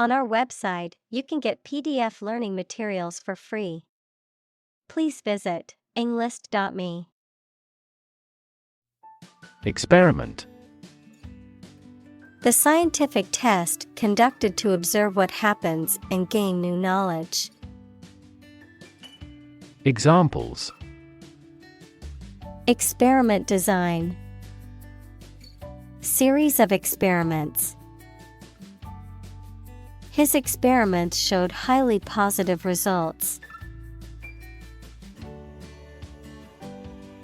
On our website, you can get PDF learning materials for free. Please visit englist.me. Experiment. The scientific test conducted to observe what happens and gain new knowledge. Examples. Experiment design. Series of experiments. His experiments showed highly positive results.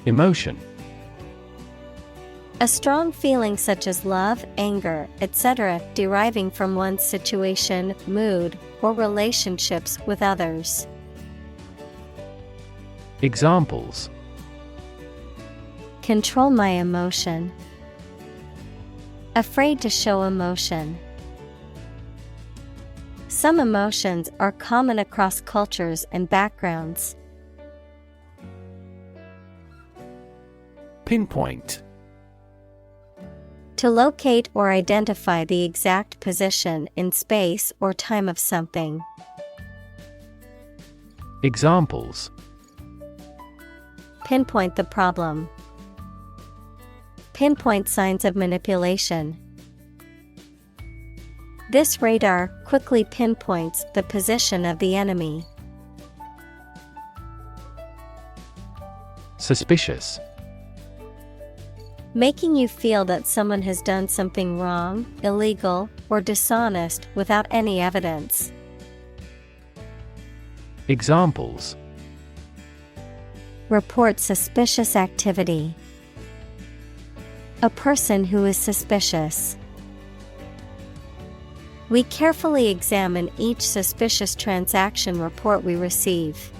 Emotion. A strong feeling such as love, anger, etc., deriving from one's situation, mood, or relationships with others. Examples. Control my emotion. Afraid to show emotion. Some emotions are common across cultures and backgrounds. Pinpoint. To locate or identify the exact position in space or time of something. Examples. Pinpoint the problem. Pinpoint signs of manipulation. This radar quickly pinpoints the position of the enemy. Suspicious. Making you feel that someone has done something wrong, illegal, or dishonest without any evidence. Examples. Report suspicious activity. A person who is suspicious. We carefully examine each suspicious transaction report we receive.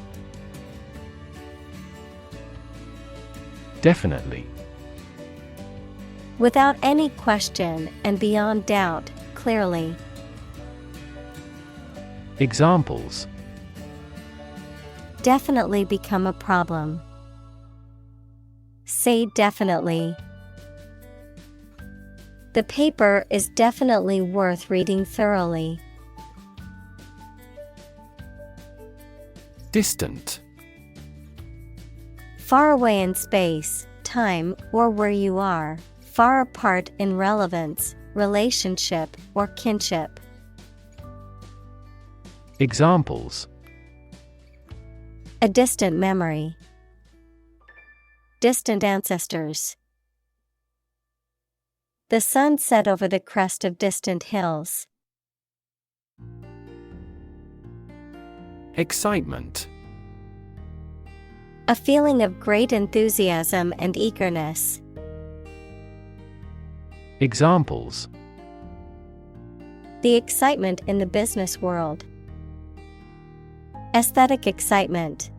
Definitely. Without any question and beyond doubt, clearly. Examples. Definitely become a problem. Say definitely. The paper is definitely worth reading thoroughly. Distant. Far away in space, time, or where you are. Far apart in relevance, relationship, or kinship. Examples. A distant memory. Distant ancestors. The sun set over the crest of distant hills. Excitement. A feeling of great enthusiasm and eagerness. Examples. The excitement in the business world. Aesthetic excitement.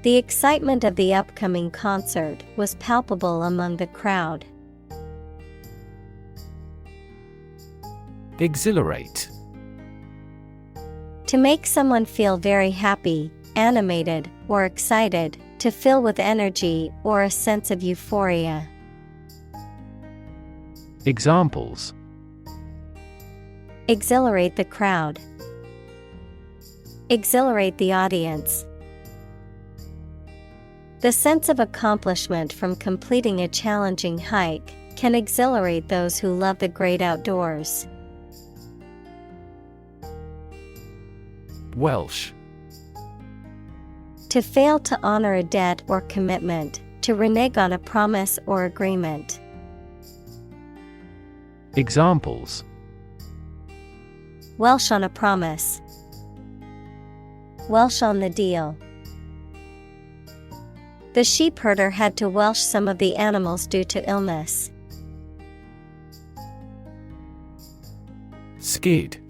The excitement of the upcoming concert was palpable among the crowd. Exhilarate. To make someone feel very happy, animated, or excited, to fill with energy or a sense of euphoria. Examples. Exhilarate the crowd. Exhilarate the audience. The sense of accomplishment from completing a challenging hike can exhilarate those who love the great outdoors. Welsh. To fail to honor a debt or commitment, to renege on a promise or agreement. Examples. Welsh on a promise. Welsh on the deal. The sheepherder had to welsh some of the animals due to illness. Skid.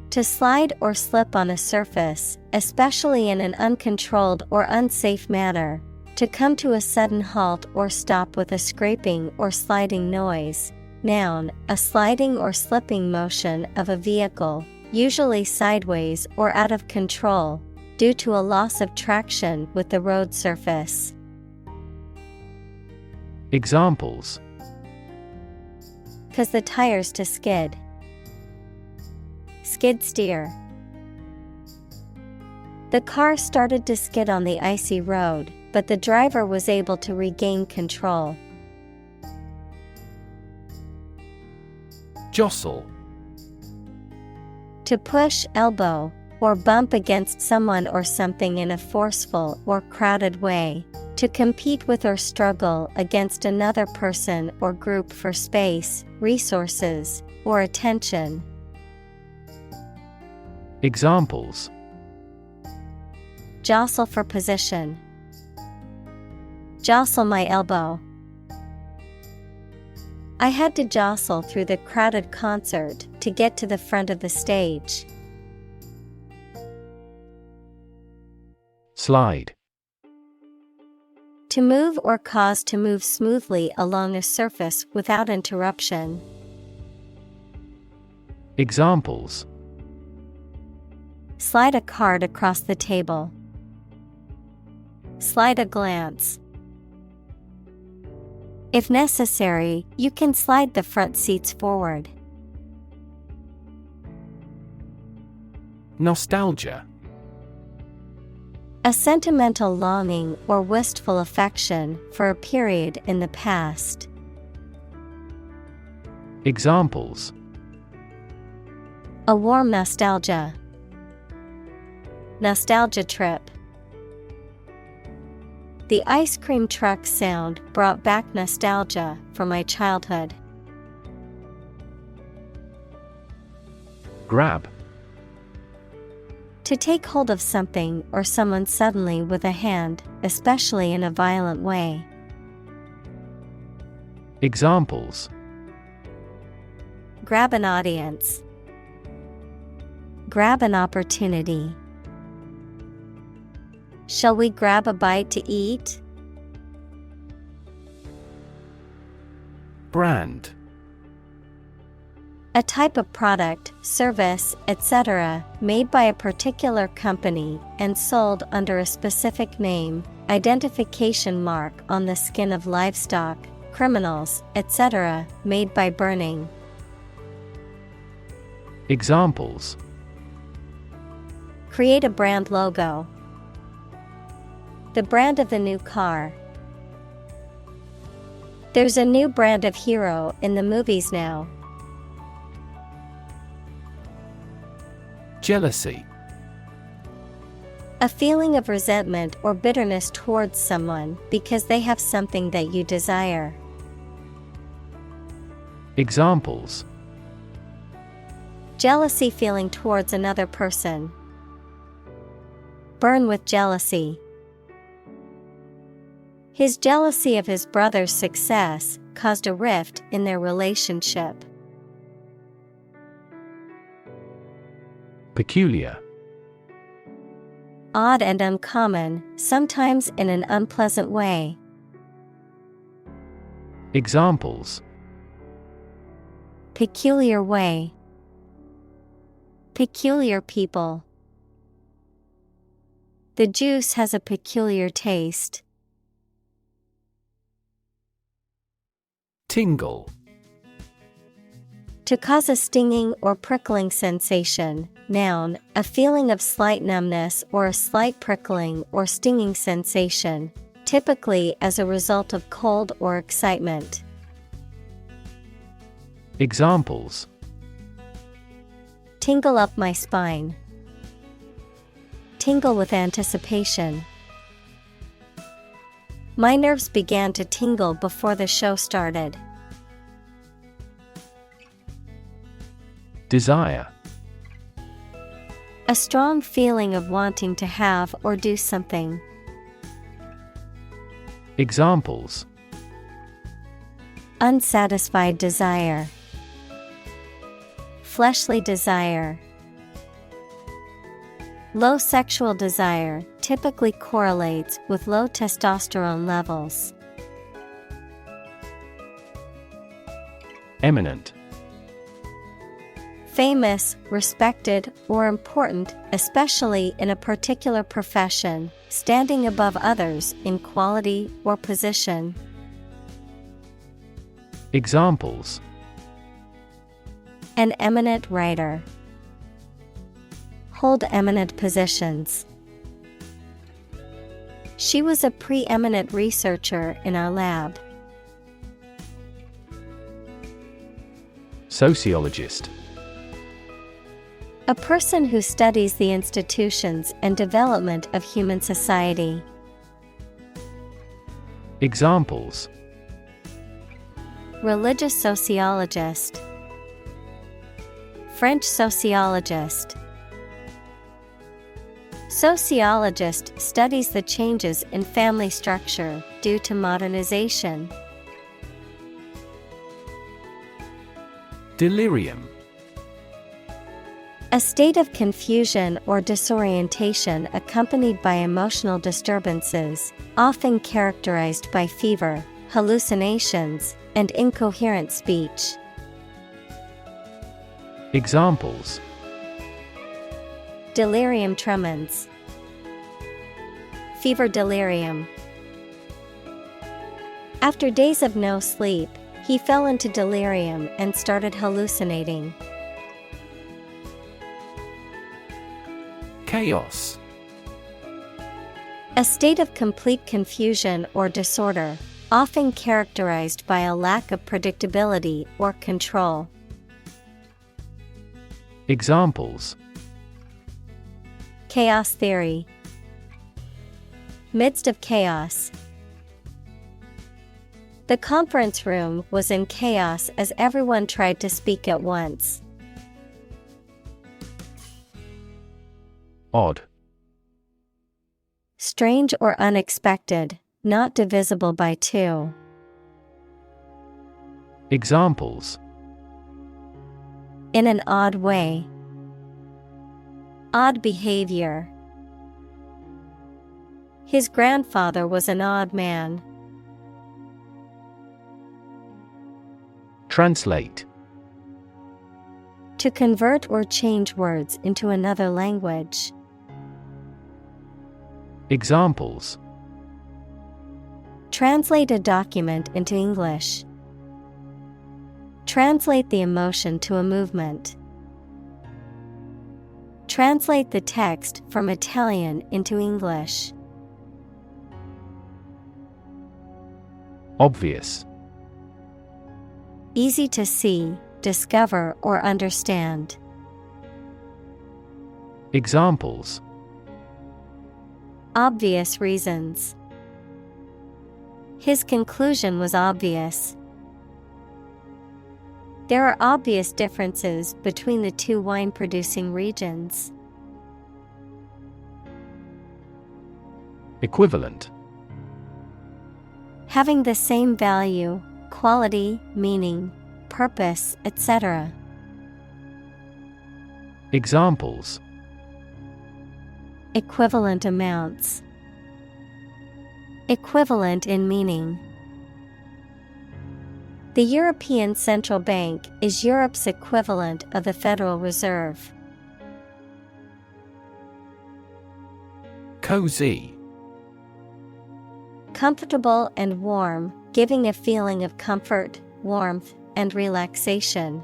To slide or slip on a surface, especially in an uncontrolled or unsafe manner. To come to a sudden halt or stop with a scraping or sliding noise. Noun, a sliding or slipping motion of a vehicle, usually sideways or out of control, due to a loss of traction with the road surface. Examples. 'Cause the tires to skid. Skid steer. The car started to skid on the icy road, but the driver was able to regain control. Jostle. To push, elbow, or bump against someone or something in a forceful or crowded way. To compete with or struggle against another person or group for space, resources, or attention. Examples: Jostle for position. Jostle my elbow. I had to jostle through the crowded concert to get to the front of the stage. Slide. To move or cause to move smoothly along a surface without interruption. Examples: Slide a card across the table. Slide a glance. If necessary, you can slide the front seats forward. Nostalgia. A sentimental longing or wistful affection for a period in the past. Examples: A warm nostalgia. Nostalgia trip. The ice cream truck sound brought back nostalgia from my childhood. Grab. To take hold of something or someone suddenly with a hand, especially in a violent way. Examples: Grab an audience. Grab an opportunity. Shall we grab a bite to eat? Brand. A type of product, service, etc., made by a particular company and sold under a specific name, identification mark on the skin of livestock, criminals, etc., made by burning. Examples: Create a brand logo. The brand of the new car. There's a new brand of hero in the movies now. Jealousy. A feeling of resentment or bitterness towards someone because they have something that you desire. Examples: Jealousy feeling towards another person. Burn with jealousy. His jealousy of his brother's success caused a rift in their relationship. Peculiar. Odd and uncommon, sometimes in an unpleasant way. Examples: Peculiar way. Peculiar people. The juice has a peculiar taste. Tingle. To cause a stinging or prickling sensation. Noun, a feeling of slight numbness or a slight prickling or stinging sensation, typically as a result of cold or excitement. Examples: Tingle up my spine. Tingle with anticipation. My nerves began to tingle before the show started. Desire. A strong feeling of wanting to have or do something. Examples: Unsatisfied desire. Fleshly desire. Low sexual desire typically correlates with low testosterone levels. Eminent. Famous, respected, or important, especially in a particular profession, standing above others in quality or position. Examples: An eminent writer. Hold eminent positions. She was a preeminent researcher in our lab. Sociologist. A person who studies the institutions and development of human society. Examples: Religious sociologist. French sociologist. Sociologist studies the changes in family structure due to modernization. Delirium. A state of confusion or disorientation accompanied by emotional disturbances, often characterized by fever, hallucinations, and incoherent speech. Examples: Delirium tremens. Fever delirium. After days of no sleep, he fell into delirium and started hallucinating. Chaos. A state of complete confusion or disorder, often characterized by a lack of predictability or control. Examples: Chaos theory. Midst of chaos. The conference room was in chaos as everyone tried to speak at once. Odd. Strange or unexpected, not divisible by two. Examples: In an odd way. Odd behavior. His grandfather was an odd man. Translate. To convert or change words into another language. Examples: Translate a document into English. Translate the emotion to a movement. Translate the text from Italian into English. Obvious. Easy to see, discover, or understand. Examples: Obvious reasons. His conclusion was obvious. There are obvious differences between the two wine-producing regions. Equivalent. Having the same value, quality, meaning, purpose, etc. Examples: Equivalent amounts. Equivalent in meaning. The European Central Bank is Europe's equivalent of the Federal Reserve. Cozy. Comfortable and warm, giving a feeling of comfort, warmth, and relaxation.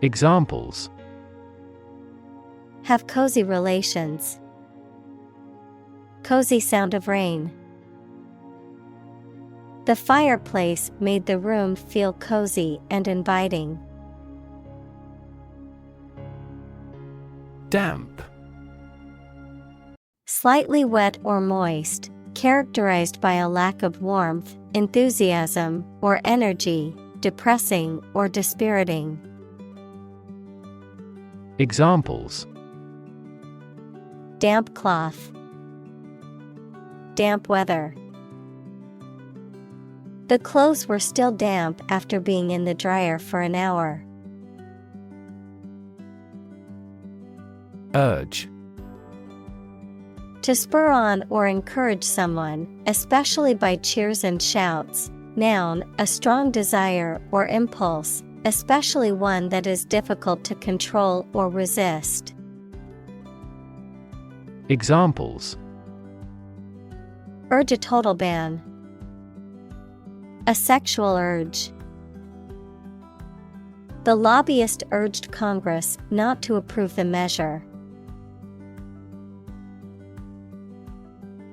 Examples: Have cozy relations. Cozy sound of rain. The fireplace made the room feel cozy and inviting. Damp. Slightly wet or moist, characterized by a lack of warmth, enthusiasm, or energy, depressing or dispiriting. Examples: Damp cloth. Damp weather. The clothes were still damp after being in the dryer for an hour. Urge. To spur on or encourage someone, especially by cheers and shouts. Noun, a strong desire or impulse, especially one that is difficult to control or resist. Examples: Urge a total ban. A sexual urge. The lobbyist urged Congress not to approve the measure.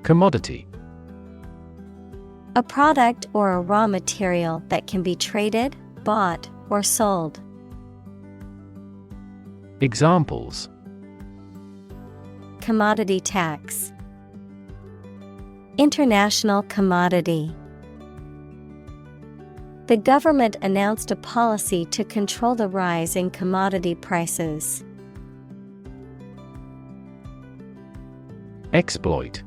Commodity. A product or a raw material that can be traded, bought, or sold. Examples: Commodity tax. International commodity. The government announced a policy to control the rise in commodity prices. Exploit.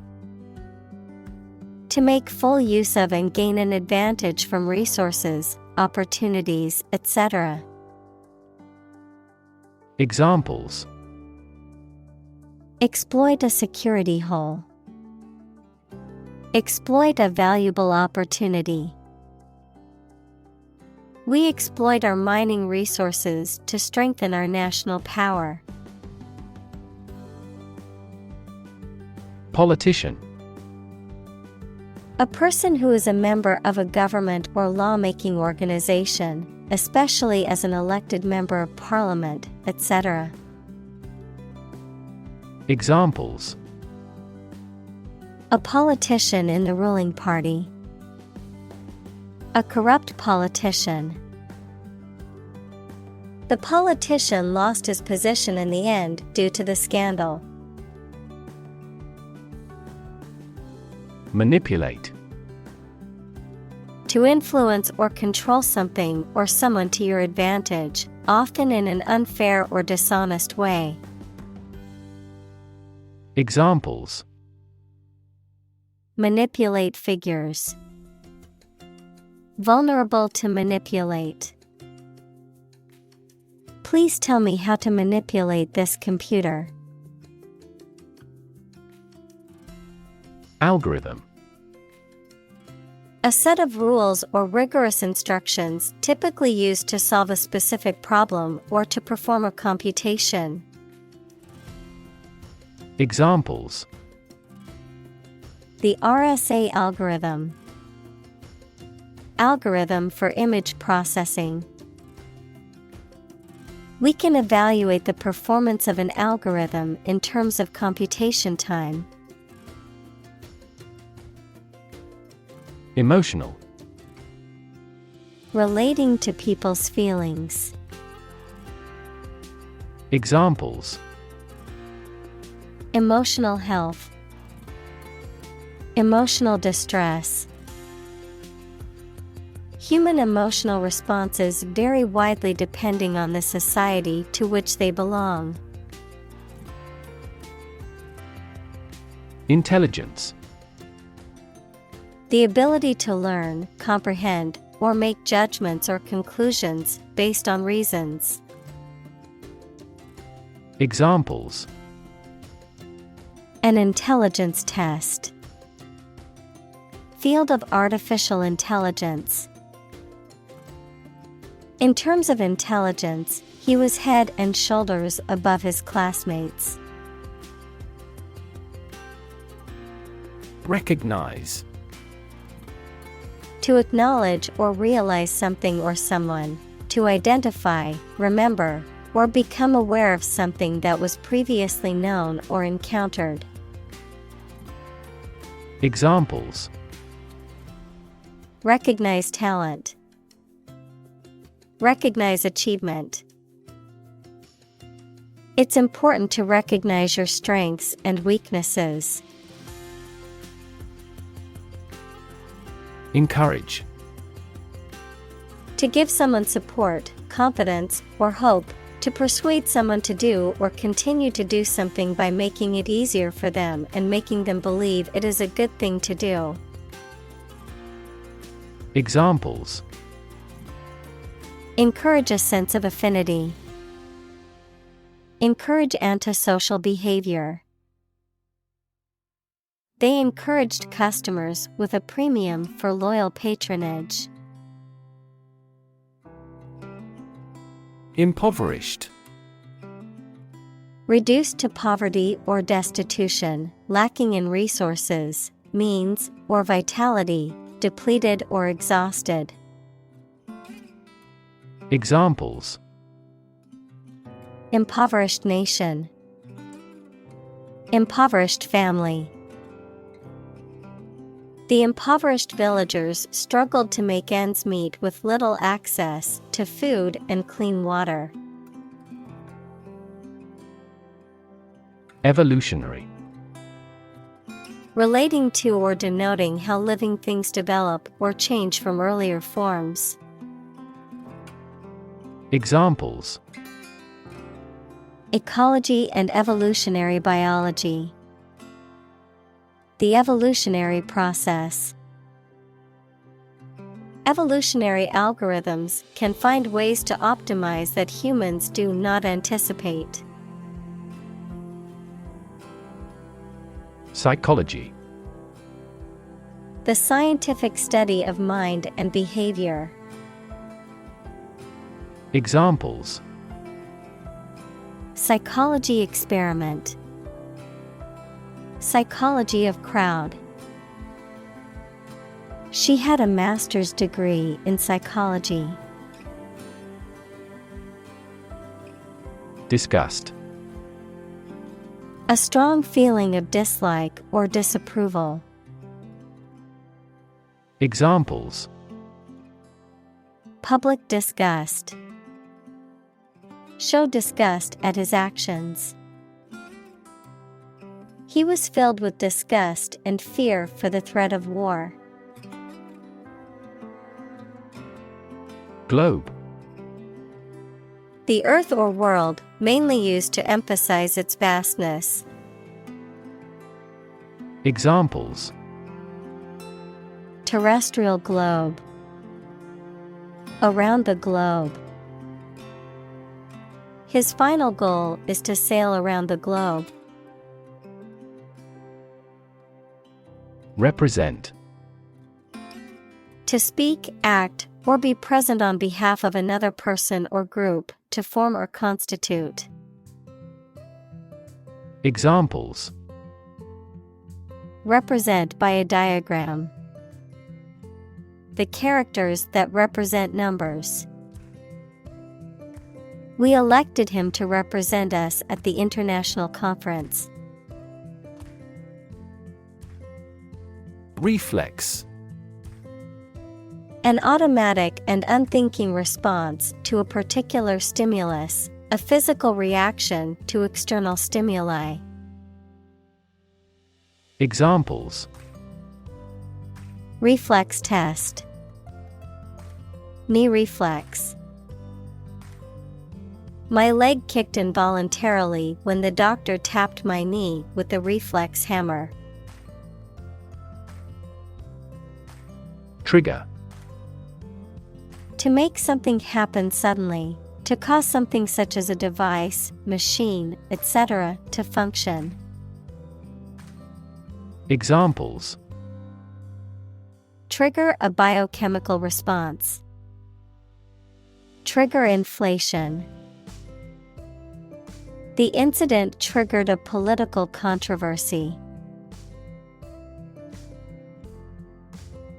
To make full use of and gain an advantage from resources, opportunities, etc. Examples: Exploit a security hole. Exploit a valuable opportunity. We exploit our mining resources to strengthen our national power. Politician. A person who is a member of a government or lawmaking organization, especially as an elected member of parliament, etc. Examples: A politician in the ruling party. A corrupt politician. The politician lost his position in the end due to the scandal. Manipulate. To influence or control something or someone to your advantage, often in an unfair or dishonest way. Examples: Manipulate figures. Vulnerable to manipulate. Please tell me how to manipulate this computer. Algorithm. A set of rules or rigorous instructions typically used to solve a specific problem or to perform a computation. Examples: The RSA algorithm. Algorithm for image processing. We can evaluate the performance of an algorithm in terms of computation time. Emotional. Relating to people's feelings. Examples: Emotional health. Emotional distress. Human emotional responses vary widely depending on the society to which they belong. Intelligence. The ability to learn, comprehend, or make judgments or conclusions based on reasons. Examples: An intelligence test. Field of artificial intelligence. In terms of intelligence, he was head and shoulders above his classmates. Recognize. To acknowledge or realize something or someone, to identify, remember, or become aware of something that was previously known or encountered. Examples: Recognize talent. Recognize achievement. It's important to recognize your strengths and weaknesses. Encourage. To give someone support, confidence, or hope, to persuade someone to do or continue to do something by making it easier for them and making them believe it is a good thing to do. Examples: Encourage a sense of affinity. Encourage antisocial behavior. They encouraged customers with a premium for loyal patronage. Impoverished. Reduced to poverty or destitution, lacking in resources, means, or vitality, depleted or exhausted. Examples: Impoverished nation. Impoverished family. The impoverished villagers struggled to make ends meet with little access to food and clean water. Evolutionary. Relating to or denoting how living things develop or change from earlier forms. Examples: Ecology and evolutionary biology. The evolutionary process. Evolutionary algorithms can find ways to optimize that humans do not anticipate. Psychology. The scientific study of mind and behavior. Examples: Psychology experiment. Psychology of crowd. She had a master's degree in psychology. Disgust. A strong feeling of dislike or disapproval. Examples: Public disgust. Show disgust at his actions. He was filled with disgust and fear for the threat of war. Globe. The earth or world, mainly used to emphasize its vastness. Examples: Terrestrial globe. Around the globe. His final goal is to sail around the globe. Represent. To speak, act, or be present on behalf of another person or group, to form or constitute. Examples: Represent by a diagram. The characters that represent numbers. We elected him to represent us at the international conference. Reflex. An automatic and unthinking response to a particular stimulus, a physical reaction to external stimuli. Examples: Reflex test. Knee reflex. My leg kicked involuntarily when the doctor tapped my knee with the reflex hammer. Trigger. To make something happen suddenly, to cause something such as a device, machine, etc., to function. Examples: Trigger a biochemical response. Trigger inflation. The incident triggered a political controversy.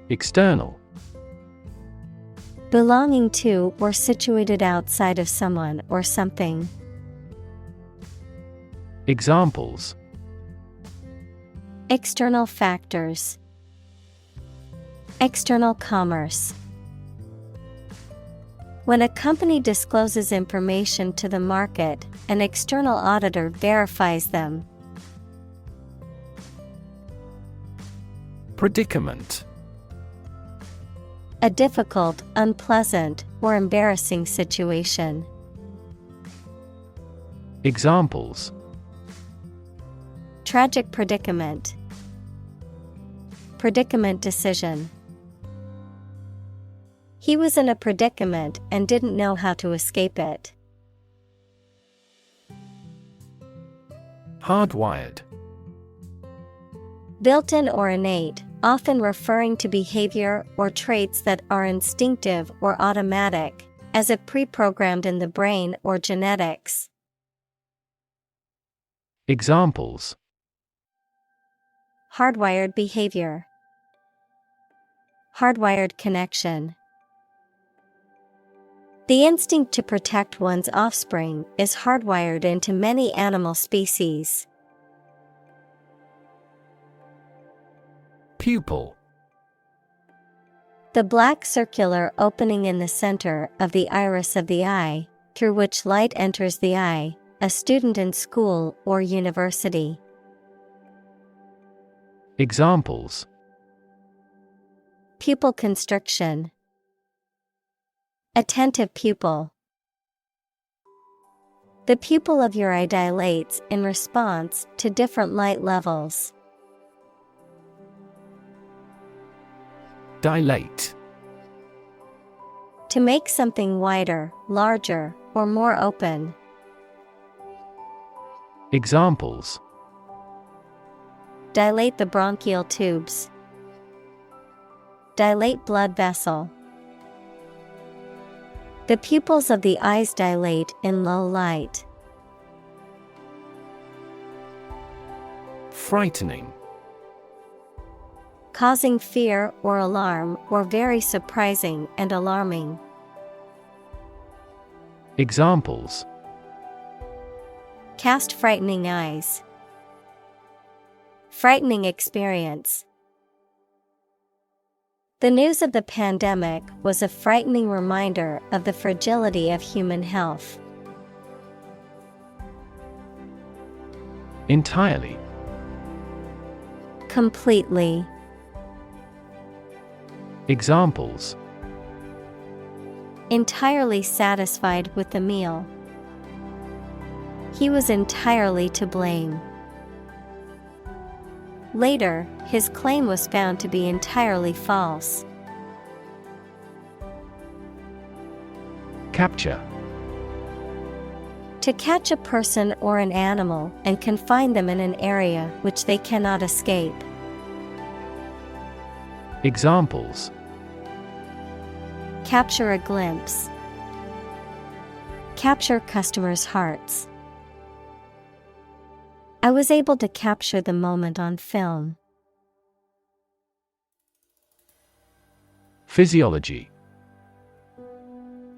External. Belonging to or situated outside of someone or something. Examples: External factors. External commerce. When a company discloses information to the market, an external auditor verifies them. Predicament. A difficult, unpleasant, or embarrassing situation. Examples: Tragic predicament. Predicament decision. He was in a predicament and didn't know how to escape it. Hardwired. Built-in or innate, often referring to behavior or traits that are instinctive or automatic, as if pre-programmed in the brain or genetics. Examples: Hardwired behavior. Hardwired connection. The instinct to protect one's offspring is hardwired into many animal species. Pupil. The black circular opening in the center of the iris of the eye, through which light enters the eye, a student in school or university. Examples: Pupil constriction. Attentive pupil. The pupil of your eye dilates in response to different light levels. Dilate. To make something wider, larger, or more open. Examples: Dilate the bronchial tubes. Dilate blood vessel. The pupils of the eyes dilate in low light. Frightening. Causing fear or alarm, or very surprising and alarming. Examples: Cast frightening eyes. Frightening experience. The news of the pandemic was a frightening reminder of the fragility of human health. Entirely. Completely. Examples: Entirely satisfied with the meal. He was entirely to blame. Later, his claim was found to be entirely false. Capture. To catch a person or an animal and confine them in an area which they cannot escape. Examples: Capture a glimpse. Capture customers' hearts. I was able to capture the moment on film. Physiology.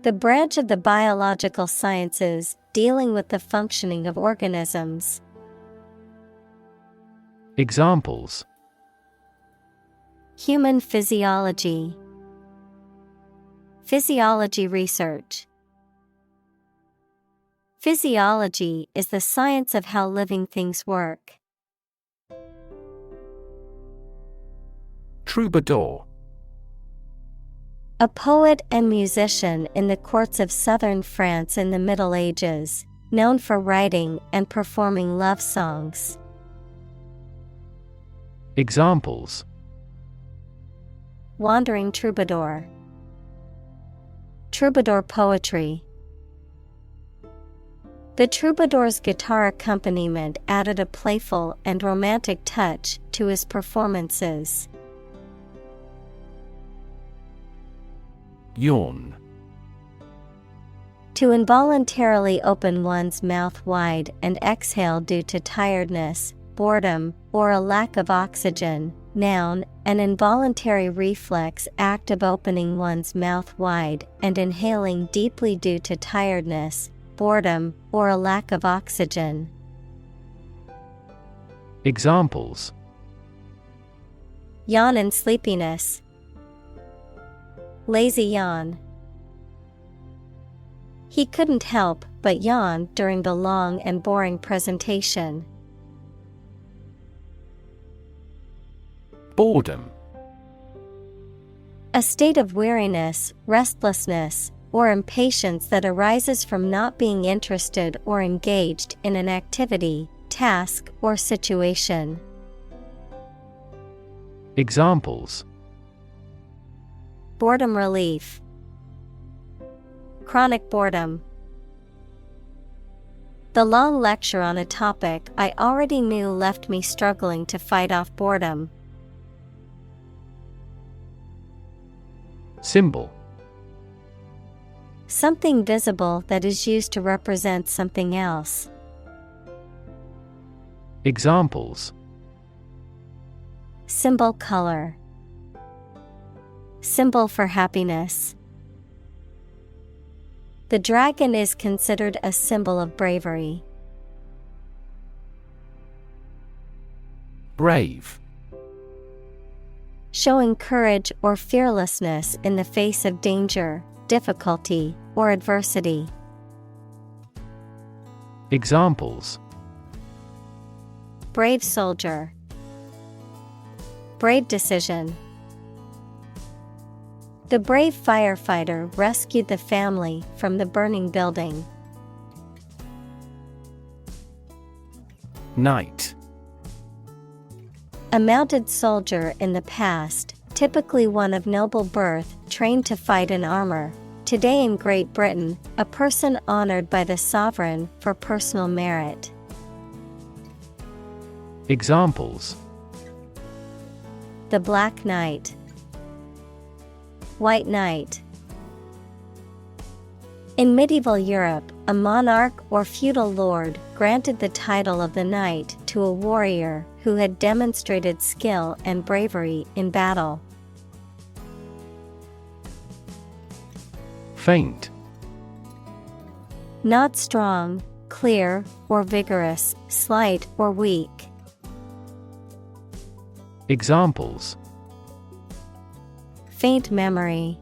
The branch of the biological sciences dealing with the functioning of organisms. Examples: Human physiology. Physiology research. Physiology is the science of how living things work. Troubadour. A poet and musician in the courts of southern France in the Middle Ages, known for writing and performing love songs. Examples: Wandering troubadour. Troubadour poetry. The troubadour's guitar accompaniment added a playful and romantic touch to his performances. Yawn. To involuntarily open one's mouth wide and exhale due to tiredness, boredom, or a lack of oxygen. Noun, an involuntary reflex act of opening one's mouth wide and inhaling deeply due to tiredness, boredom, or a lack of oxygen. Examples: Yawn and sleepiness. Lazy yawn. He couldn't help but yawn during the long and boring presentation. Boredom. A state of weariness, restlessness, or impatience that arises from not being interested or engaged in an activity, task, or situation. Examples: Boredom relief. Chronic boredom. The long lecture on a topic I already knew left me struggling to fight off boredom. Symbol. Something visible that is used to represent something else. Examples: Symbol color. Symbol for happiness. The dragon is considered a symbol of bravery. Brave. Showing courage or fearlessness in the face of danger, difficulty, or adversity. Examples: Brave soldier. Brave decision. The brave firefighter rescued the family from the burning building. Knight. A mounted soldier in the past, typically one of noble birth, trained to fight in armor. Today in Great Britain, a person honored by the sovereign for personal merit. Examples: The Black Knight. White Knight. In medieval Europe, a monarch or feudal lord granted the title of the knight to a warrior who had demonstrated skill and bravery in battle. Faint. Not strong, clear, or vigorous, slight or weak. Examples: Faint memory.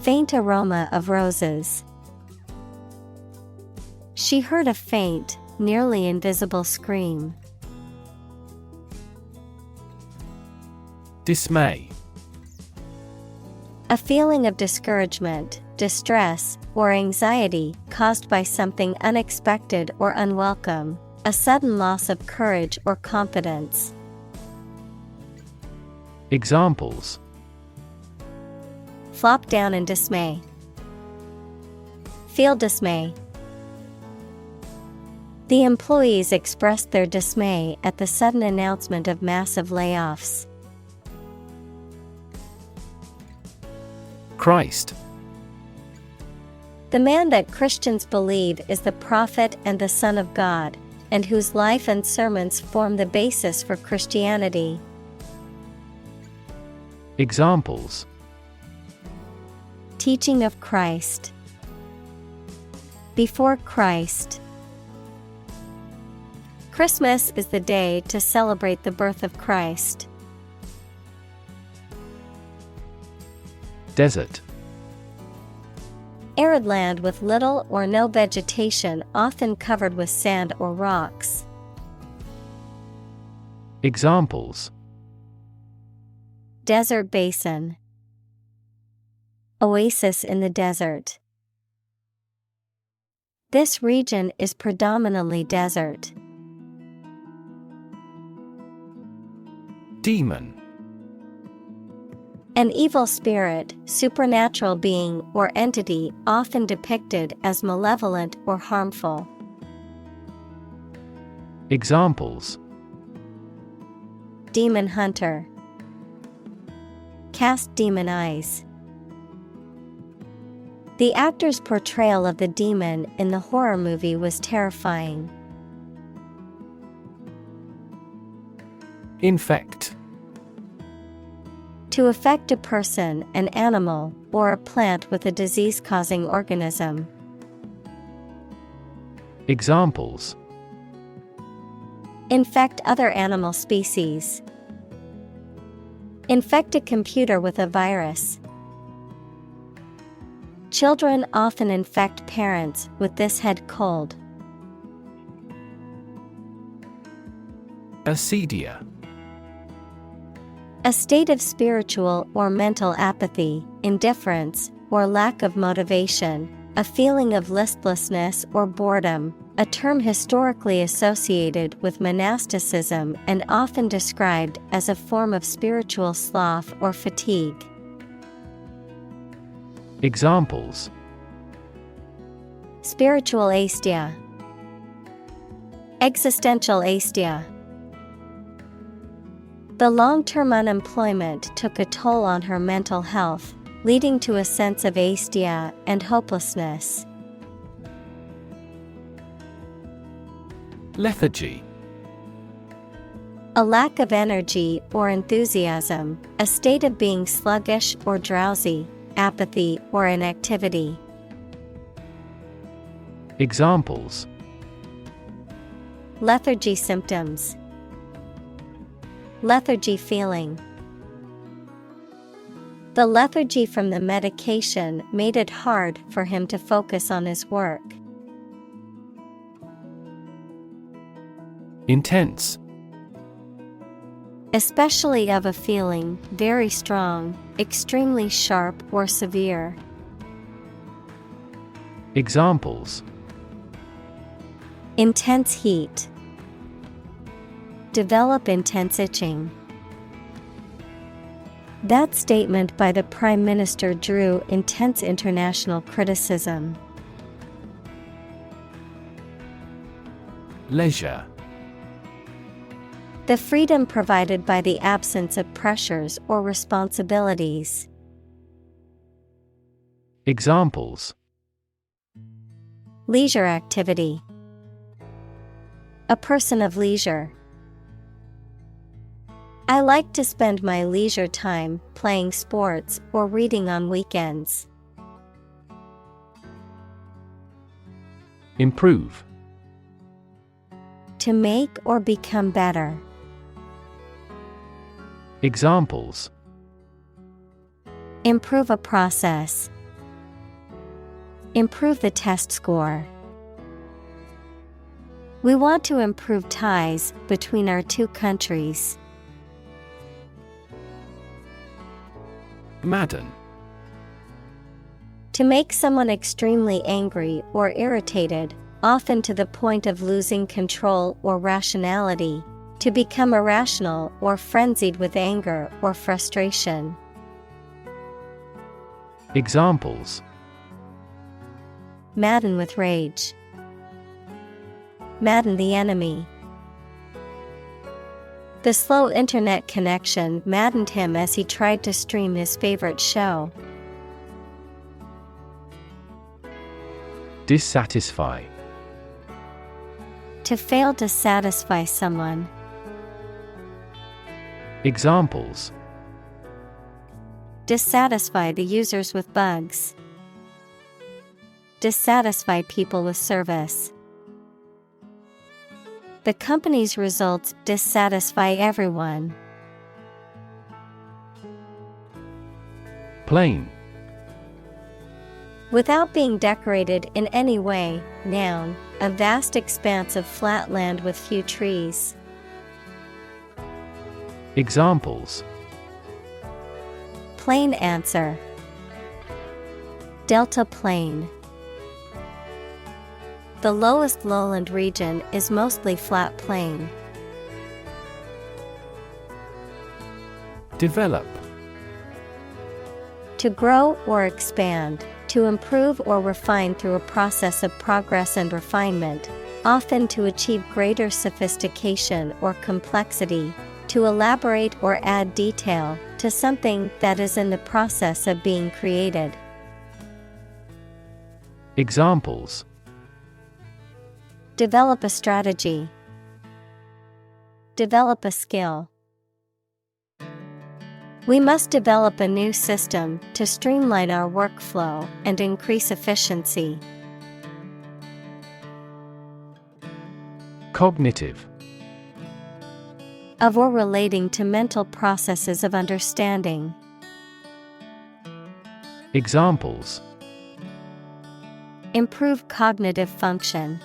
Faint aroma of roses. She heard a faint, nearly invisible scream. Dismay. A feeling of discouragement, distress, or anxiety caused by something unexpected or unwelcome, a sudden loss of courage or confidence. Examples: Flop down in dismay. Feel dismay. The employees expressed their dismay at the sudden announcement of massive layoffs. Christ. The man that Christians believe is the prophet and the Son of God, and whose life and sermons form the basis for Christianity. Examples: Teaching of Christ. Before Christ. Christmas is the day to celebrate the birth of Christ. Desert. Arid land with little or no vegetation, often covered with sand or rocks. Examples: Desert basin. Oasis in the desert. This region is predominantly desert. Demon. An evil spirit, supernatural being or entity often depicted as malevolent or harmful. Examples: Demon hunter. Cast demon eyes. The actor's portrayal of the demon in the horror movie was terrifying. Infect. To affect a person, an animal, or a plant with a disease-causing organism. Examples: Infect other animal species. Infect a computer with a virus. Children often infect parents with this head cold. Acedia. A state of spiritual or mental apathy, indifference, or lack of motivation, a feeling of listlessness or boredom, a term historically associated with monasticism and often described as a form of spiritual sloth or fatigue. Examples: Spiritual aesthesia. Existential aesthesia. The long-term unemployment took a toll on her mental health, leading to a sense of aesthesia and hopelessness. Lethargy. A lack of energy or enthusiasm, a state of being sluggish or drowsy, apathy or inactivity. Examples: lethargy symptoms, lethargy feeling. The lethargy from the medication made it hard for him to focus on his work. Intense. Especially of a feeling, very strong, extremely sharp or severe. Examples: intense heat, develop intense itching. That statement by the Prime Minister drew intense international criticism. Leisure. The freedom provided by the absence of pressures or responsibilities. Examples: leisure activity, a person of leisure. I like to spend my leisure time playing sports or reading on weekends. Improve. To make or become better. Examples: improve a process, improve the test score. We want to improve ties between our two countries. Madden. To make someone extremely angry or irritated, often to the point of losing control or rationality. To become irrational or frenzied with anger or frustration. Examples: madden with rage, madden the enemy. The slow internet connection maddened him as he tried to stream his favorite show. Dissatisfy. To fail to satisfy someone. Examples: dissatisfy the users with bugs, dissatisfy people with service. The company's results dissatisfy everyone. Plain. Without being decorated in any way, noun, a vast expanse of flat land with few trees. Examples: plain answer, delta plain. The lowest lowland region is mostly flat plain. Develop. To grow or expand, to improve or refine through a process of progress and refinement, often to achieve greater sophistication or complexity, to elaborate or add detail to something that is in the process of being created. Examples: develop a strategy, develop a skill. We must develop a new system to streamline our workflow and increase efficiency. Cognitive. Of or relating to mental processes of understanding. Examples: improve cognitive function.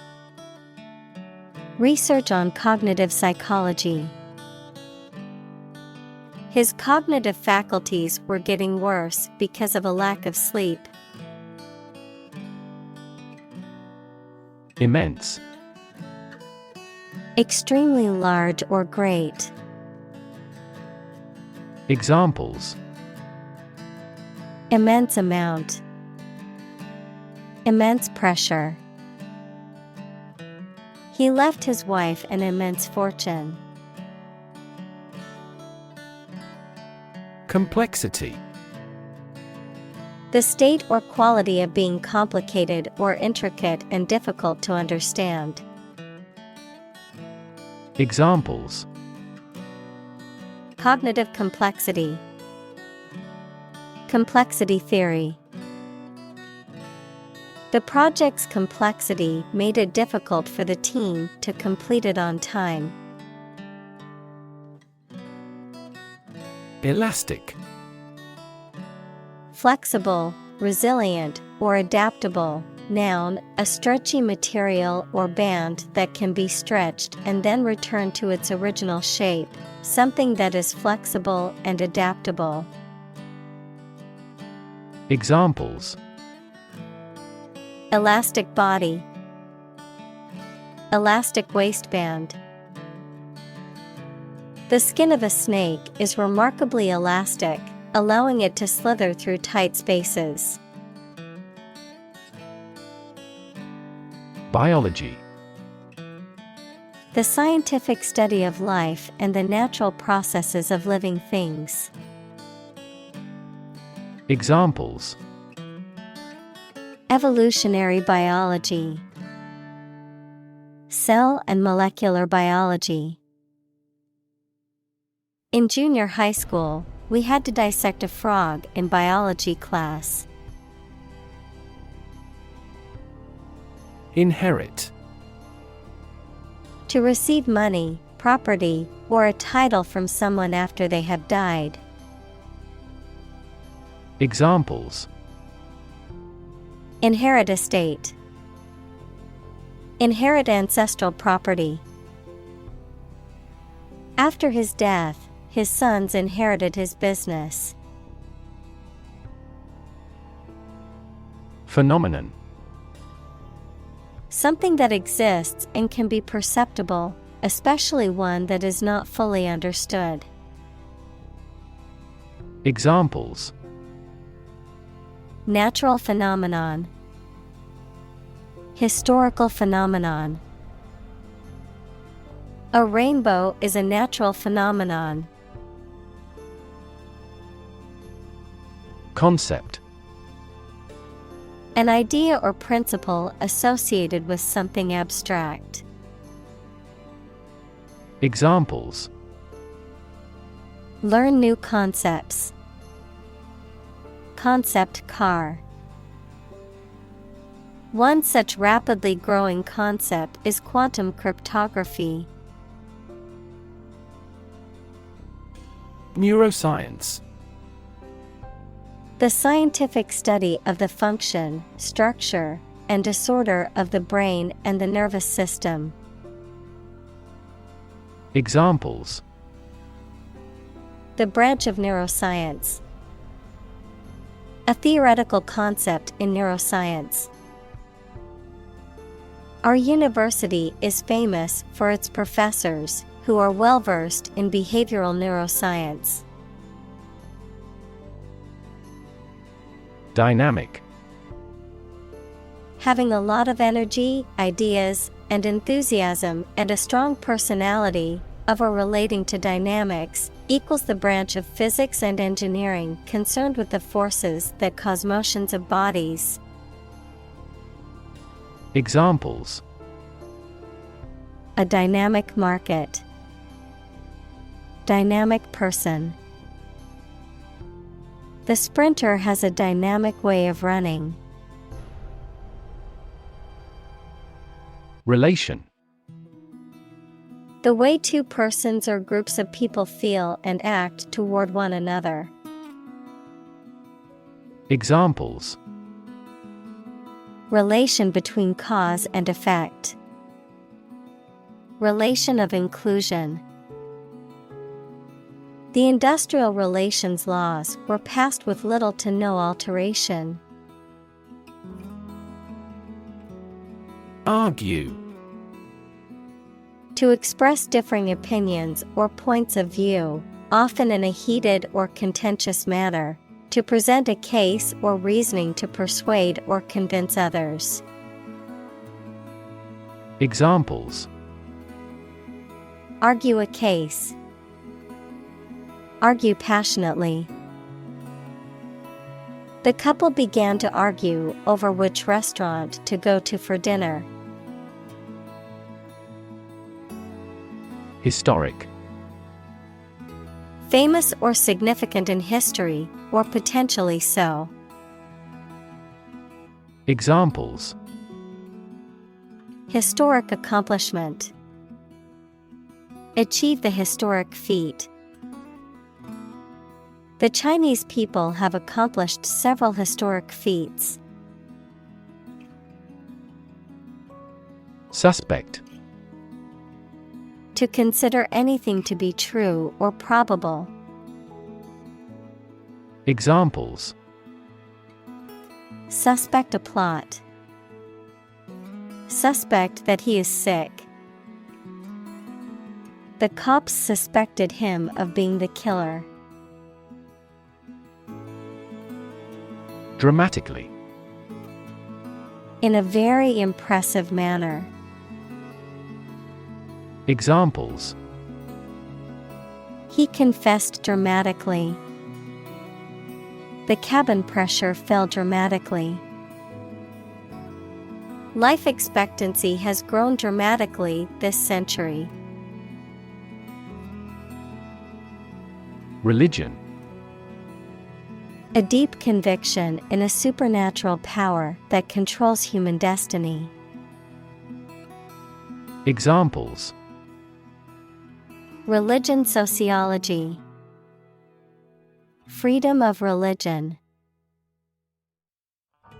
Research on cognitive psychology. His cognitive faculties were getting worse because of a lack of sleep. Immense. Extremely large or great. Examples: immense amount, immense pressure. He left his wife an immense fortune. Complexity. The state or quality of being complicated or intricate and difficult to understand. Examples: cognitive complexity, complexity theory. The project's complexity made it difficult for the team to complete it on time. Elastic. Flexible, resilient, or adaptable. Noun, a stretchy material or band that can be stretched and then returned to its original shape, something that is flexible and adaptable. Examples: Elastic body, elastic waistband. The skin of a snake is remarkably elastic, allowing it to slither through tight spaces. Biology. The scientific study of life and the natural processes of living things. Examples: Evolutionary biology, cell and molecular biology. In junior high school, we had to dissect a frog in biology class. Inherit. To receive money, property, or a title from someone after they have died. Examples: Inherit estate, inherit ancestral property. After his death, his sons inherited his business. Phenomenon. Something that exists and can be perceptible, especially one that is not fully understood. Examples: Natural phenomenon, historical phenomenon. A rainbow is a natural phenomenon. Concept. An idea or principle associated with something abstract. Examples: Learn new concepts. Concept car. One such rapidly growing concept is quantum cryptography. Neuroscience. The scientific study of the function, structure, and disorder of the brain and the nervous system. Examples: The branch of neuroscience. A theoretical concept in neuroscience. Our university is famous for its professors, who are well versed in behavioral neuroscience. Dynamic. Having a lot of energy, ideas, and enthusiasm and a strong personality, of or relating to dynamics, equals the branch of physics and engineering concerned with the forces that cause motions of bodies. Examples: A dynamic market. Dynamic person. The sprinter has a dynamic way of running. Relation. The way two persons or groups of people feel and act toward one another. Examples: Relation between cause and effect. Relation of inclusion. The industrial relations laws were passed with little to no alteration. Argue. To express differing opinions or points of view, often in a heated or contentious manner. To present a case or reasoning to persuade or convince others. Examples: Argue a case. Argue passionately. The couple began to argue over which restaurant to go to for dinner. Historic. Famous or significant in history, or potentially so. Examples: historic accomplishment, achieve the historic feat. The Chinese people have accomplished several historic feats. Suspect: To consider anything to be true or probable. Examples: Suspect a plot. Suspect that he is sick. The cops suspected him of being the killer. Dramatically: In a very impressive manner. Examples: He confessed dramatically. The cabin pressure fell dramatically. Life expectancy has grown dramatically this century. Religion: A deep conviction in a supernatural power that controls human destiny. Examples: Religion sociology. Freedom of religion.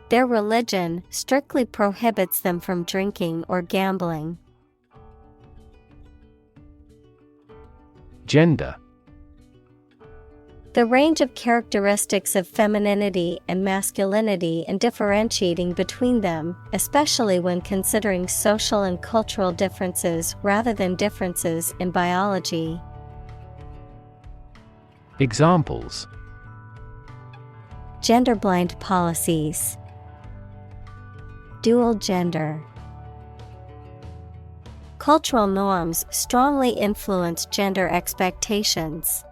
Their religion strictly prohibits them from drinking or gambling. Gender: The range of characteristics of femininity and masculinity and differentiating between them, especially when considering social and cultural differences rather than differences in biology. Examples: Gender-blind policies. Dual gender. Cultural norms strongly influence gender expectations.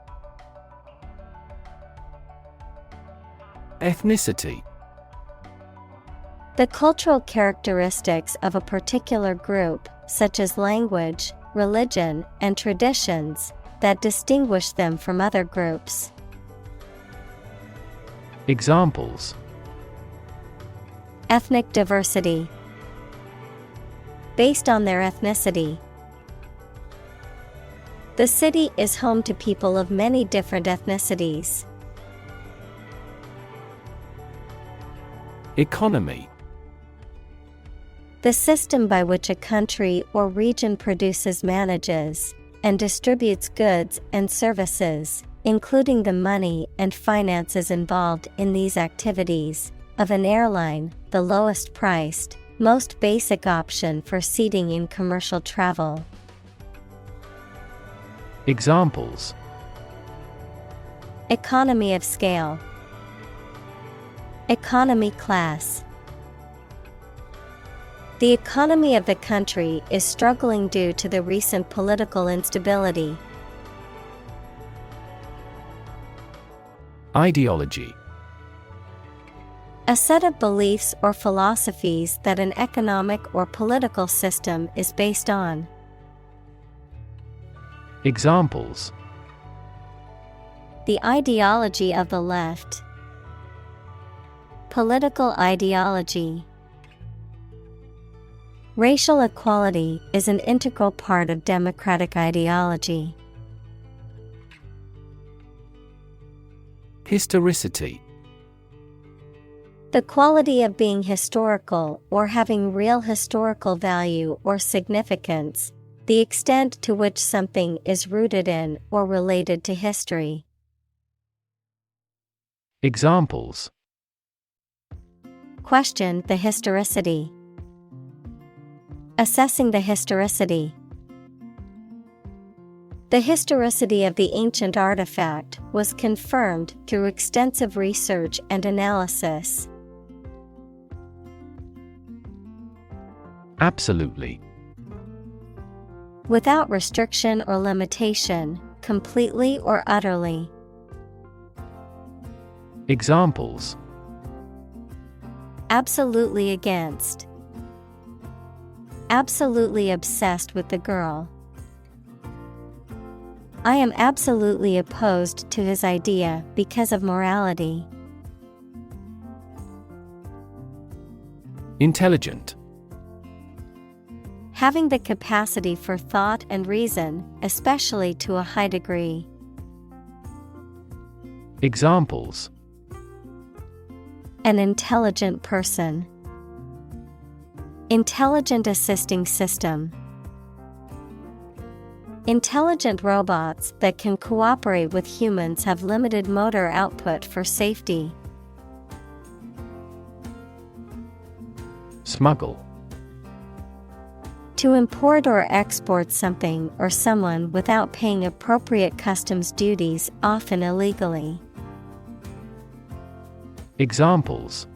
Ethnicity: The cultural characteristics of a particular group, such as language, religion, and traditions, that distinguish them from other groups. Examples: Ethnic diversity. Based on their ethnicity. The city is home to people of many different ethnicities. Economy: The system by which a country or region produces, manages, and distributes goods and services, including the money and finances involved in these activities, of an airline, the lowest priced, most basic option for seating in commercial travel. Examples: Economy of scale. Economy class. The economy of the country is struggling due to the recent political instability. Ideology: A set of beliefs or philosophies that an economic or political system is based on. Examples: The ideology of the left. Political ideology. Racial equality is an integral part of democratic ideology. Historicity: The quality of being historical or having real historical value or significance, the extent to which something is rooted in or related to history. Examples: Question the historicity. Assessing the historicity. The historicity of the ancient artifact was confirmed through extensive research and analysis. Absolutely: Without restriction or limitation, completely or utterly. Examples: Absolutely against. Absolutely obsessed with the girl. I am absolutely opposed to his idea because of morality. Intelligent. Having the capacity for thought and reason, especially to a high degree. Examples: An intelligent person. Intelligent assisting system. Intelligent robots that can cooperate with humans have limited motor output for safety. Smuggle. To import or export something or someone without paying appropriate customs duties, often illegally. Examples: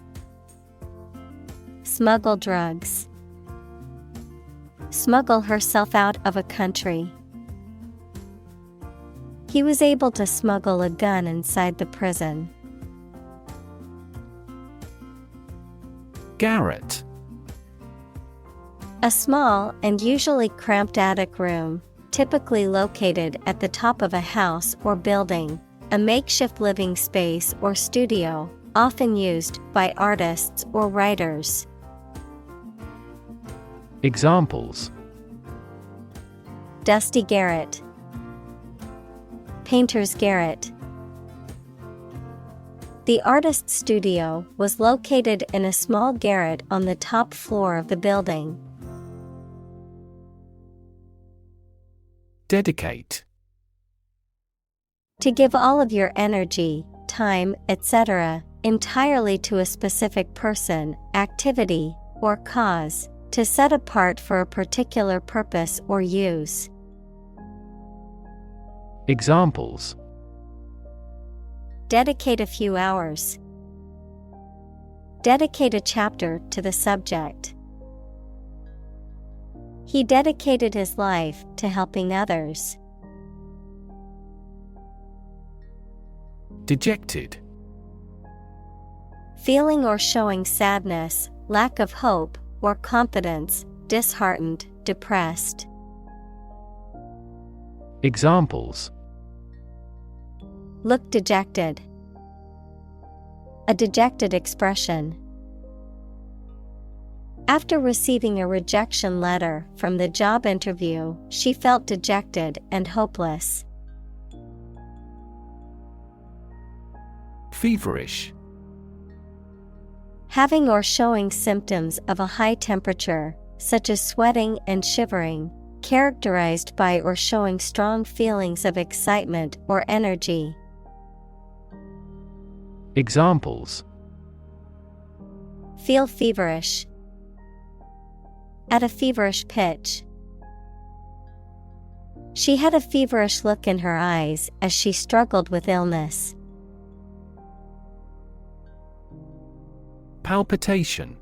Smuggle drugs. Smuggle herself out of a country. He was able to smuggle a gun inside the prison. Garret. A small and usually cramped attic room, typically located at the top of a house or building, a makeshift living space or studio, often used by artists or writers. Examples: Dusty garret. Painter's garret. The artist's studio was located in a small garret on the top floor of the building. Dedicate. To give all of your energy, time, etc., entirely to a specific person, activity, or cause, to set apart for a particular purpose or use. Examples: Dedicate a few hours. Dedicate a chapter to the subject. He dedicated his life to helping others. Dejected. Feeling or showing sadness, lack of hope, or confidence, disheartened, depressed. Examples: Look dejected. A dejected expression. After receiving a rejection letter from the job interview, she felt dejected and hopeless. Feverish. Having or showing symptoms of a high temperature, such as sweating and shivering, characterized by or showing strong feelings of excitement or energy. Examples: Feel feverish. At a feverish pitch. She had a feverish look in her eyes as she struggled with illness. Palpitation.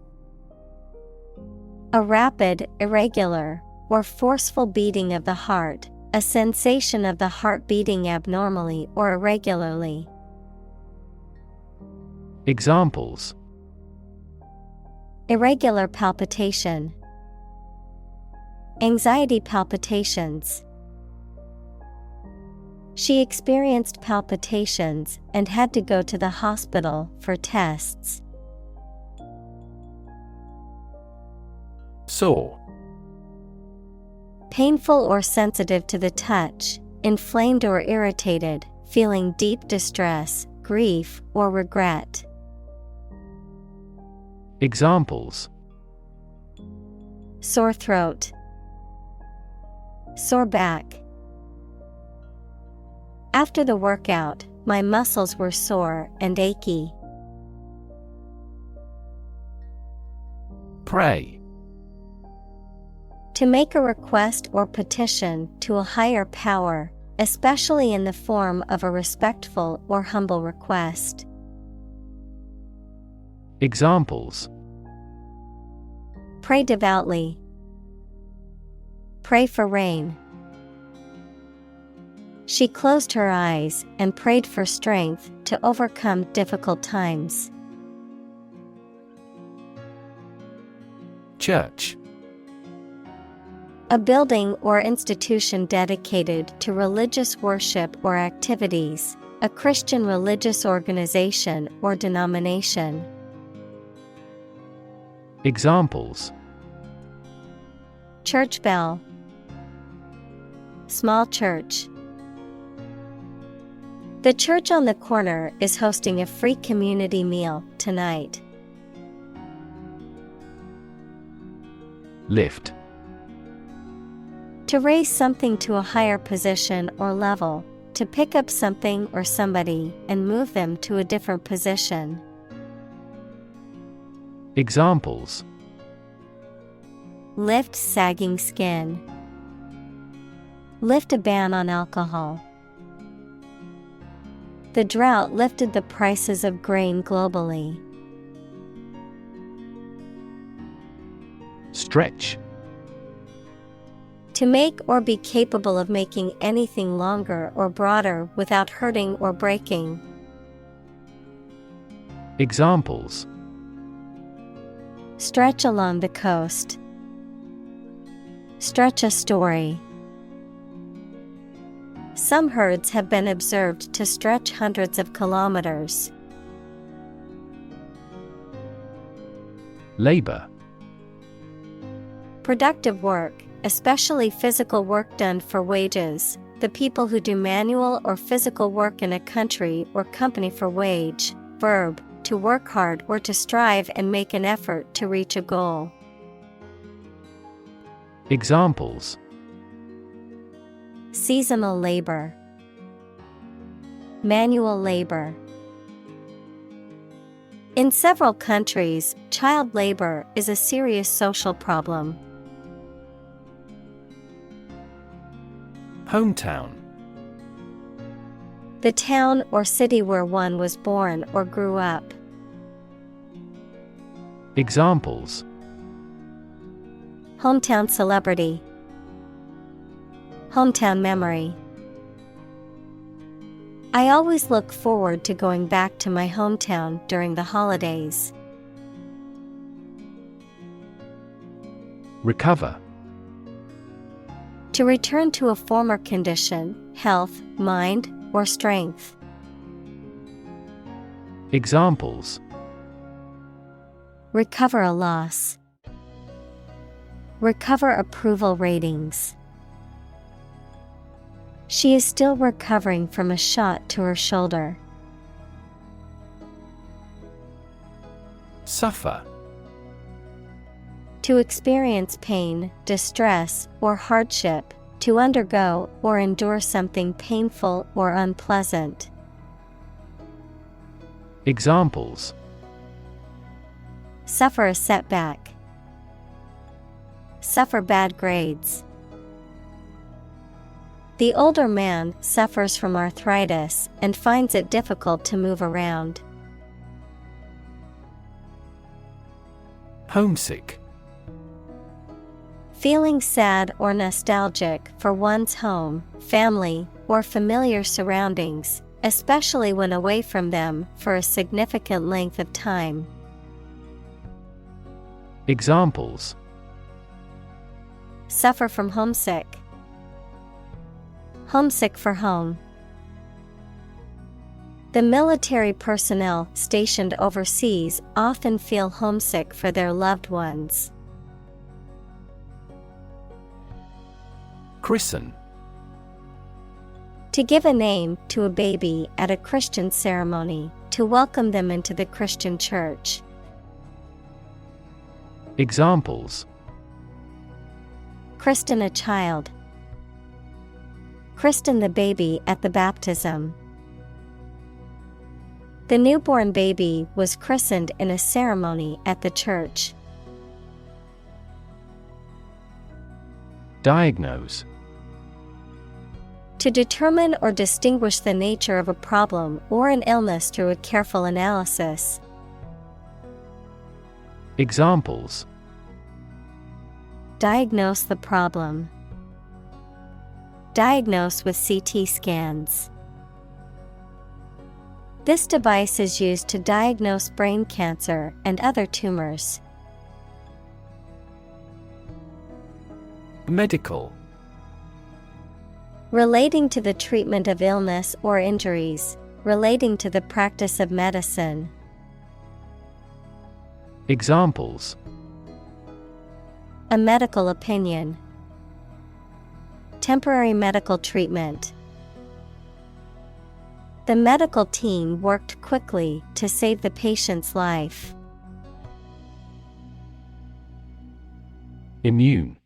A rapid, irregular, or forceful beating of the heart, a sensation of the heart beating abnormally or irregularly. Examples: Irregular palpitation. Anxiety palpitations. She experienced palpitations and had to go to the hospital for tests. Sore. Painful or sensitive to the touch, inflamed or irritated, feeling deep distress, grief, or regret. Examples: Sore throat. Sore back. After the workout, my muscles were sore and achy. Pray. To make a request or petition to a higher power, especially in the form of a respectful or humble request. Examples: Pray devoutly. Pray for rain. She closed her eyes and prayed for strength to overcome difficult times. Church. A building or institution dedicated to religious worship or activities, a Christian religious organization or denomination. Examples: church bell, small church. The church on the corner is hosting a free community meal tonight. Lift. To raise something to a higher position or level, to pick up something or somebody and move them to a different position. Examples: lift sagging skin, lift a ban on alcohol. The drought lifted the prices of grain globally. Stretch. To make or be capable of making anything longer or broader without hurting or breaking. Examples: stretch along the coast, stretch a story. Some herds have been observed to stretch hundreds of kilometers. Labor. Productive work, especially physical work done for wages, the people who do manual or physical work in a country or company for wage. Verb, to work hard or to strive and make an effort to reach a goal. Examples: seasonal labor, manual labor. In several countries, child labor is a serious social problem. Hometown. The town or city where one was born or grew up. Examples: hometown celebrity, hometown memory. I always look forward to going back to my hometown during the holidays. Recover. To return to a former condition, health, mind, or strength. Examples: recover a loss, recover approval ratings. She is still recovering from a shot to her shoulder. Suffer. To experience pain, distress, or hardship, to undergo or endure something painful or unpleasant. Examples: suffer a setback, suffer bad grades. The older man suffers from arthritis and finds it difficult to move around. Homesick. Feeling sad or nostalgic for one's home, family, or familiar surroundings, especially when away from them for a significant length of time. Examples: suffer from homesick, homesick for home. The military personnel stationed overseas often feel homesick for their loved ones. Christen. To give a name to a baby at a Christian ceremony, to welcome them into the Christian church. Examples: christen the baby at the baptism, christen the baby at the baptism. The military personnel stationed overseas often feel homesick for their loved ones. Christen. To give a name to a baby at a Christian ceremony, to welcome them into the Christian church. Examples: christen the baby at the baptism, christen the baby at the baptism. Christen a child, christen the baby at the baptism. The newborn baby was christened in a ceremony at the church. Diagnose. To determine or distinguish the nature of a problem or an illness through a careful analysis. Examples: diagnose the problem, diagnose with CT scans. This device is used to diagnose brain cancer and other tumors. Medical. Relating to the treatment of illness or injuries, relating to the practice of medicine. Examples: A medical opinion. Temporary medical treatment. The medical team worked quickly to save the patient's life. Immune.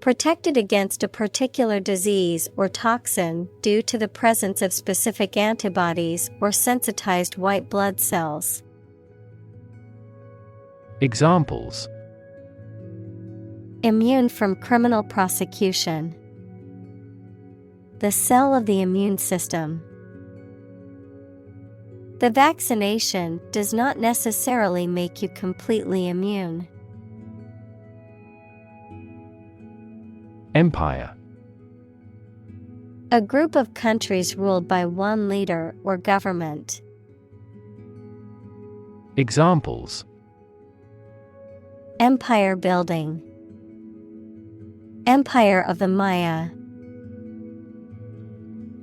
Protected against a particular disease or toxin due to the presence of specific antibodies or sensitized white blood cells. Examples: Immune from criminal prosecution. The cell of the immune system. The vaccination does not necessarily make you completely immune. Empire. A group of countries ruled by one leader or government. Examples: Empire building. Empire of the Maya.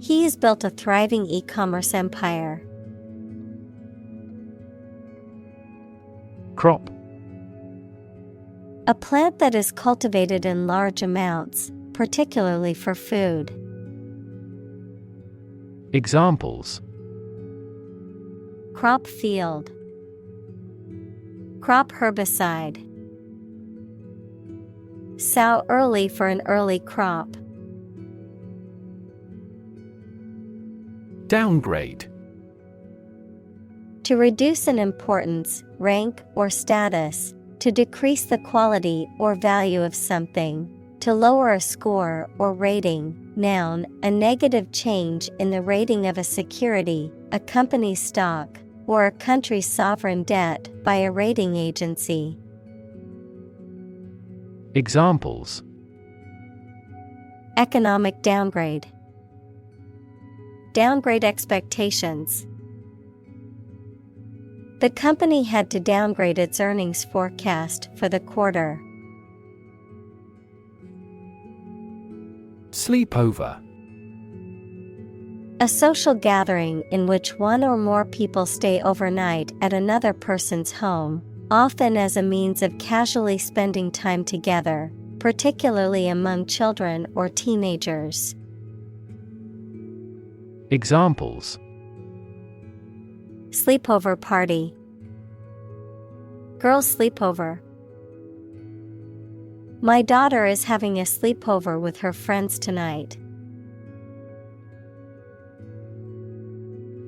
He has built a thriving e-commerce empire. Crop. A plant that is cultivated in large amounts, particularly for food. Examples: Crop field. Crop herbicide. Sow early for an early crop. Downgrade. To reduce in importance, rank, or status. To decrease the quality or value of something. To lower a score or rating. Noun, a negative change in the rating of a security, a company's stock, or a country's sovereign debt by a rating agency. Examples: Economic downgrade. Downgrade expectations. The company had to downgrade its earnings forecast for the quarter. Sleepover. A social gathering in which one or more people stay overnight at another person's home, often as a means of casually spending time together, particularly among children or teenagers. Examples: Sleepover party. Girls' sleepover. My daughter is having a sleepover with her friends tonight.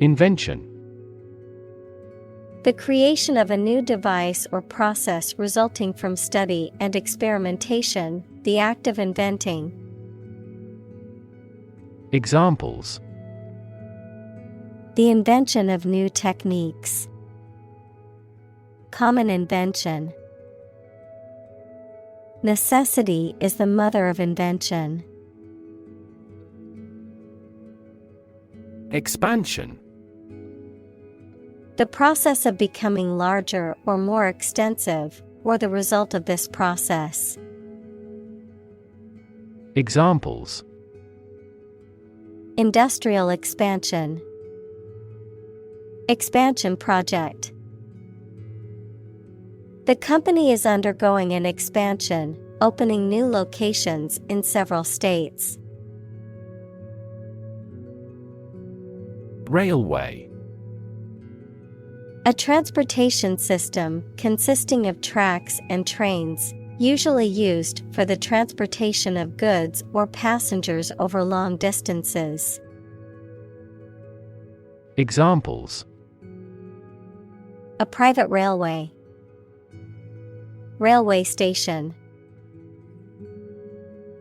Invention. The creation of a new device or process resulting from study and experimentation, the act of inventing. Examples: The invention of new techniques. Common invention. Necessity is the mother of invention. Expansion. The process of becoming larger or more extensive, or the result of this process. Examples: Industrial expansion. Expansion project. The company is undergoing an expansion, opening new locations in several states. Railway. A transportation system consisting of tracks and trains, usually used for the transportation of goods or passengers over long distances. Examples: A private railway. Railway station.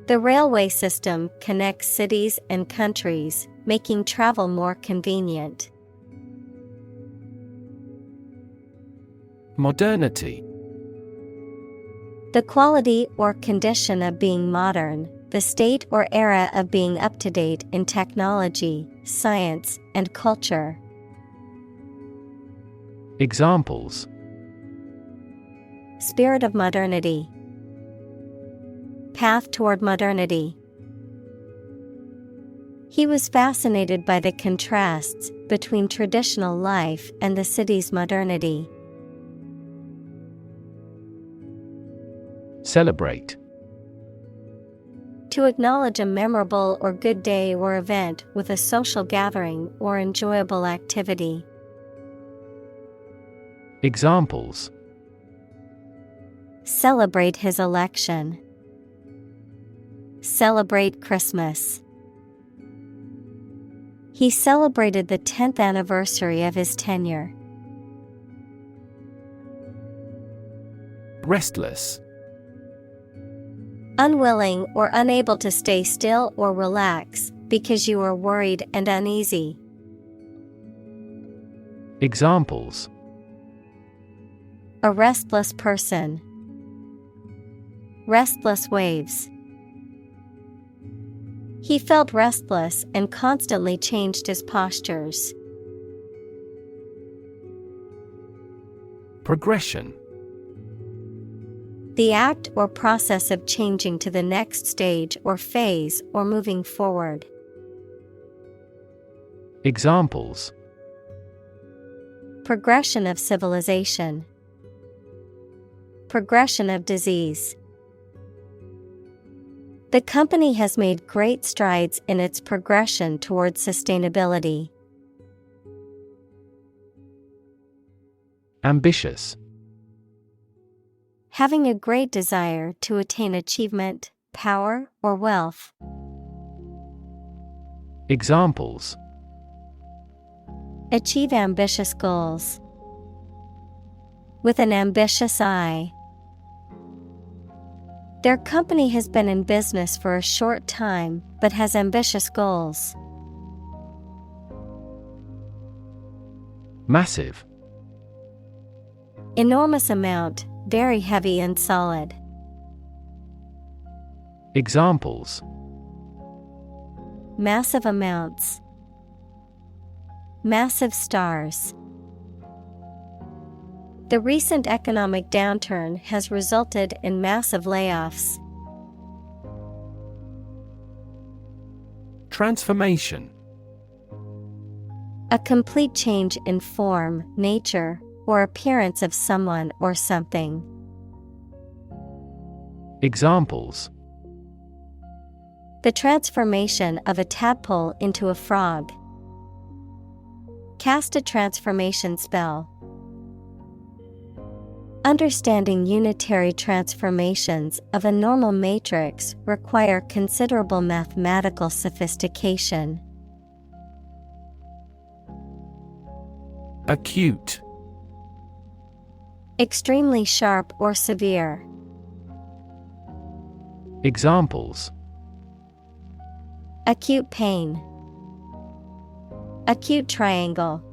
The railway system connects cities and countries, making travel more convenient. Modernity. The quality or condition of being modern, the state or era of being up to date in technology, science, and culture. Examples: Spirit of modernity. Path toward modernity. He was fascinated by the contrasts between traditional life and the city's modernity. Celebrate. To acknowledge a memorable or good day or event with a social gathering or enjoyable activity. Examples: Celebrate his election. Celebrate Christmas. He celebrated the 10th anniversary of his tenure. Restless. Unwilling or unable to stay still or relax because you are worried and uneasy. Examples: A restless person. Restless waves. He felt restless and constantly changed his postures. Progression. The act or process of changing to the next stage or phase or moving forward. Examples: Progression of civilization. Progression of disease. The company has made great strides in its progression towards sustainability. Ambitious. Having a great desire to attain achievement, power, or wealth. Examples: Achieve ambitious goals. With an ambitious eye. Their company has been in business for a short time, but has ambitious goals. Massive. Enormous amount, very heavy and solid. Examples: Massive amounts. Massive stars. The recent economic downturn has resulted in massive layoffs. Transformation. A complete change in form, nature, or appearance of someone or something. Examples: The transformation of a tadpole into a frog. Cast a transformation spell. Understanding unitary transformations of a normal matrix require considerable mathematical sophistication. Acute. Extremely sharp or severe. Examples: Acute pain. Acute triangle.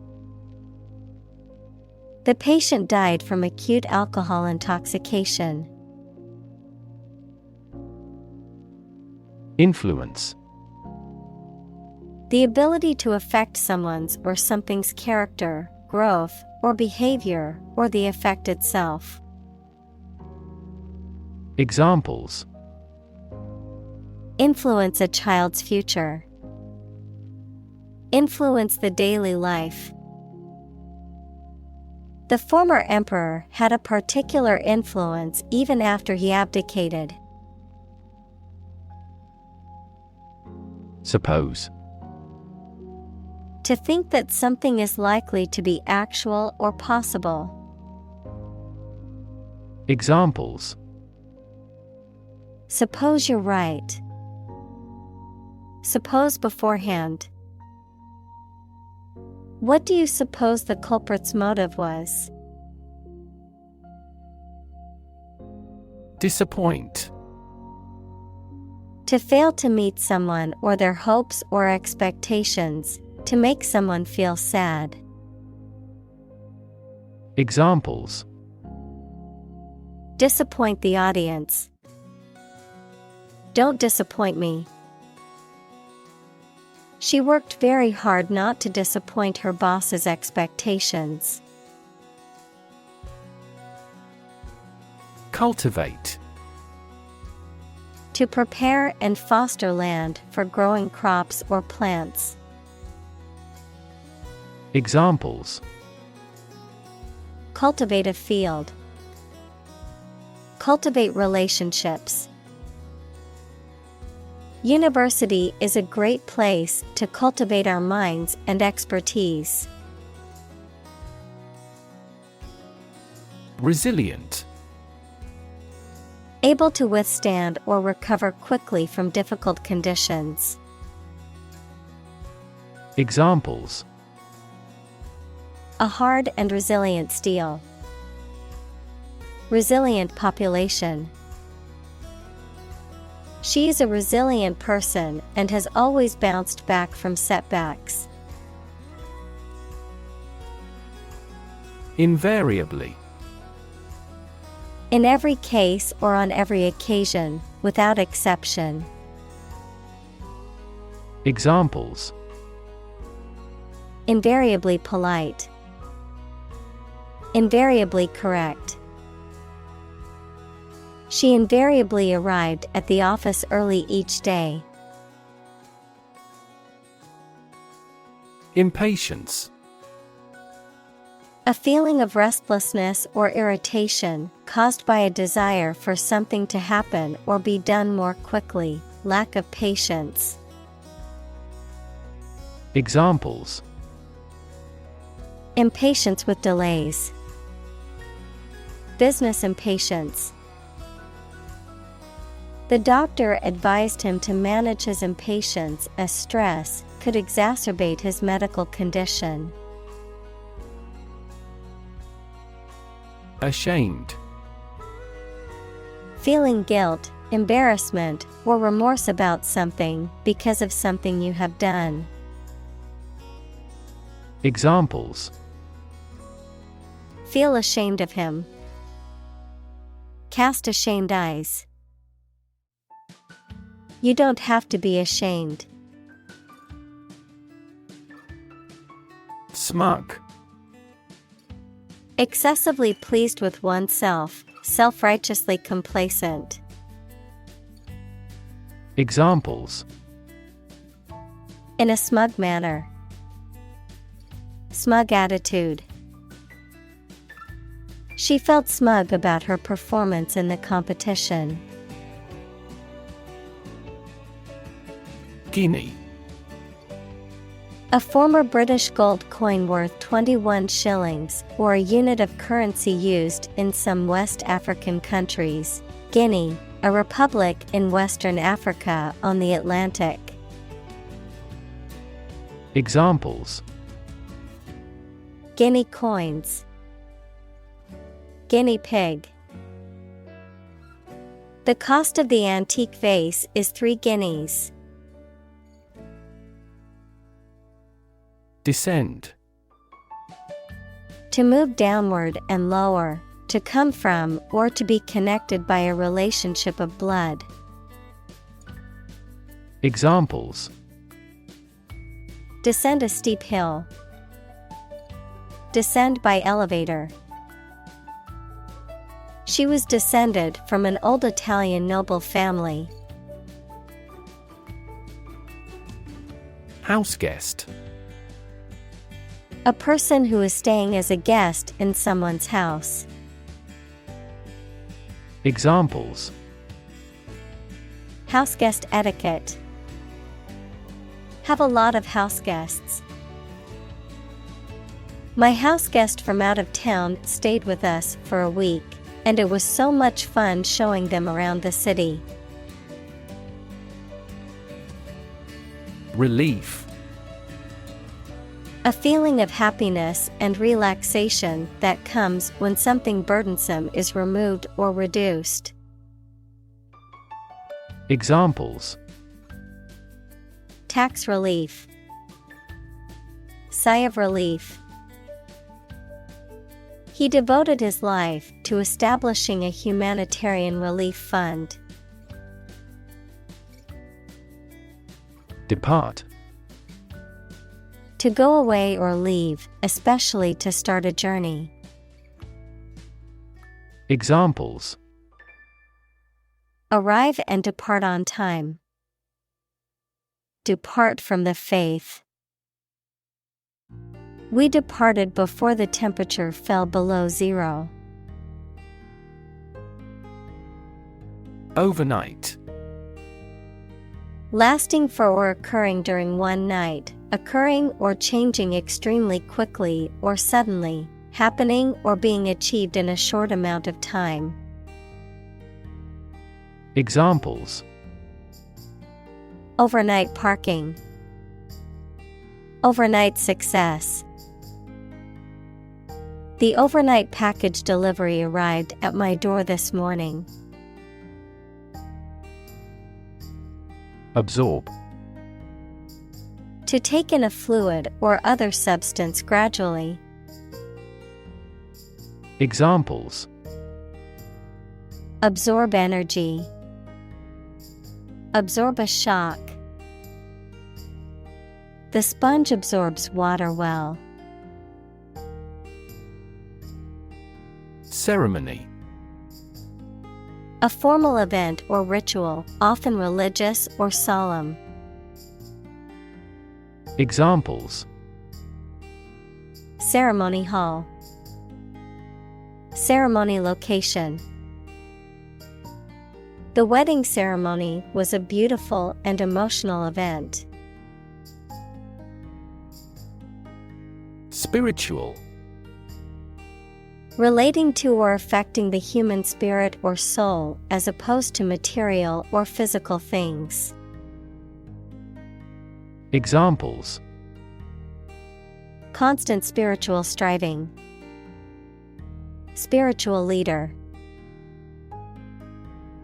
The patient died from acute alcohol intoxication. Influence. The ability to affect someone's or something's character, growth, or behavior, or the effect itself. Examples: Influence a child's future. Influence the daily life. The former emperor had a particular influence even after he abdicated. Suppose. To think that something is likely to be actual or possible. Examples: Suppose you're right. Suppose beforehand. What do you suppose the culprit's motive was? Disappoint. To fail to meet someone or their hopes or expectations, to make someone feel sad. Examples: Disappoint the audience. Don't disappoint me. She worked very hard not to disappoint her boss's expectations. Cultivate. To prepare and foster land for growing crops or plants. Examples: Cultivate a field. cultivate relationships. University is a great place to cultivate our minds and expertise. Resilient. Able to withstand or recover quickly from difficult conditions. Examples: A hard and resilient steel. Resilient population. She is a resilient person and has always bounced back from setbacks. Invariably. In every case or on every occasion, without exception. Examples: Invariably polite. Invariably correct. She invariably arrived at the office early each day. Impatience. A feeling of restlessness or irritation caused by a desire for something to happen or be done more quickly, lack of patience. Examples: Impatience with delays. Business impatience. The doctor advised him to manage his impatience as stress could exacerbate his medical condition. Ashamed. Feeling guilt, embarrassment, or remorse about something because of something you have done. Examples: Feel ashamed of him. Cast ashamed eyes. You don't have to be ashamed. Smug. Excessively pleased with oneself, self-righteously complacent. Examples: In a smug manner. Smug attitude. She felt smug about her performance in the competition. Guinea. A former British gold coin worth 21 shillings, or a unit of currency used in some West African countries. Guinea, a republic in Western Africa on the Atlantic. Examples: Guinea coins. Guinea pig. The cost of the antique vase is 3 guineas. Descend. To move downward and lower, to come from or to be connected by a relationship of blood. Examples: Descend a steep hill. Descend by elevator. She was descended from an old Italian noble family. Houseguest. A person who is staying as a guest in someone's house. Examples: Houseguest etiquette. Have a lot of house guests. My house guest from out of town stayed with us for a week, and it was so much fun showing them around the city. Relief. A feeling of happiness and relaxation that comes when something burdensome is removed or reduced. Examples: Tax relief. Sigh of relief. He devoted his life to establishing a humanitarian relief fund. Depart. To go away or leave, especially to start a journey. Examples: Arrive and depart on time. Depart from the faith. We departed before the temperature fell below 0. Overnight. Lasting for or occurring during one night, occurring or changing extremely quickly or suddenly, happening or being achieved in a short amount of time. Examples: Overnight parking. Overnight success. The overnight package delivery arrived at my door this morning. Absorb. To take in a fluid or other substance gradually. Examples: Absorb energy. Absorb a shock. The sponge absorbs water well. Ceremony. A formal event or ritual, often religious or solemn. Examples: Ceremony hall. Ceremony location. The wedding ceremony was a beautiful and emotional event. Spiritual. Relating to or affecting the human spirit or soul as opposed to material or physical things. Examples: Constant spiritual striving. Spiritual leader.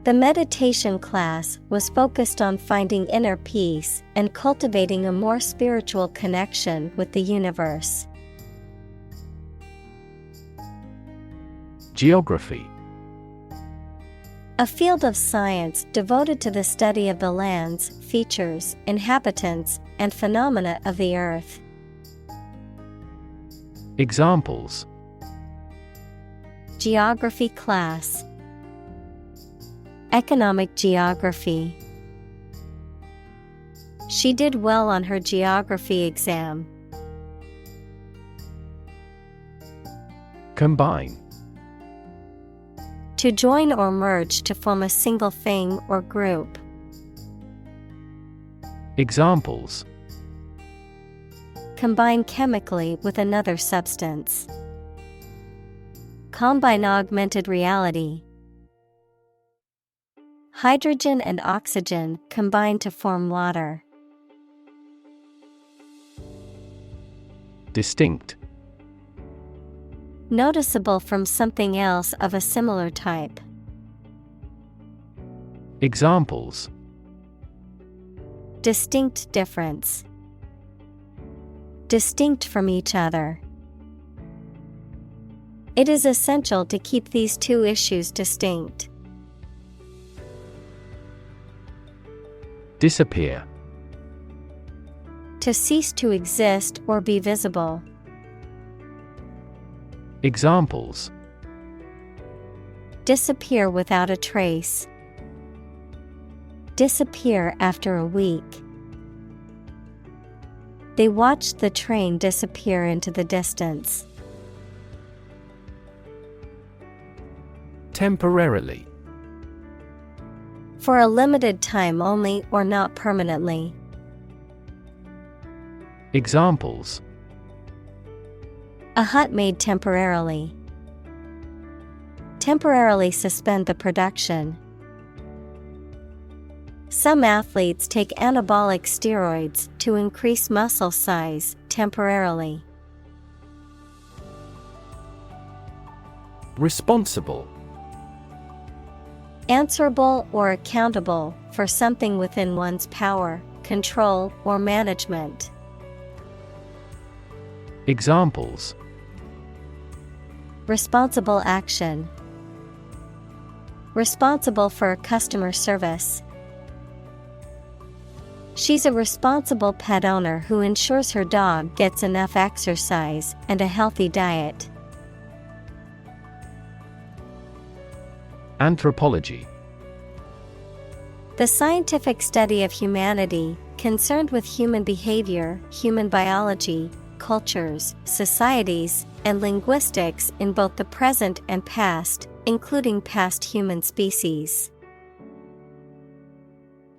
The meditation class was focused on finding inner peace and cultivating a more spiritual connection with the universe. Geography. A field of science devoted to the study of the lands, features, inhabitants, and phenomena of the earth. Examples: Geography class. Economic geography. She did well on her geography exam. Combine. To join or merge to form a single thing or group. Examples: Combine chemically with another substance. Combine augmented reality. Hydrogen and oxygen combine to form water. Distinct. Noticeable from something else of a similar type. Examples: Distinct difference. Distinct from each other. It is essential to keep these two issues distinct. Disappear. To cease to exist or be visible. Examples: Disappear without a trace. Disappear after a week. They watched the train disappear into the distance. Temporarily. For a limited time only or not permanently. Examples: A hut made temporarily. Temporarily suspend the production. Some athletes take anabolic steroids to increase muscle size temporarily. Responsible. Answerable or accountable for something within one's power, control, or management. Examples: Responsible action. Responsible for customer service. She's a responsible pet owner who ensures her dog gets enough exercise and a healthy diet. Anthropology. The scientific study of humanity, concerned with human behavior, human biology, cultures, societies, and linguistics in both the present and past, including past human species.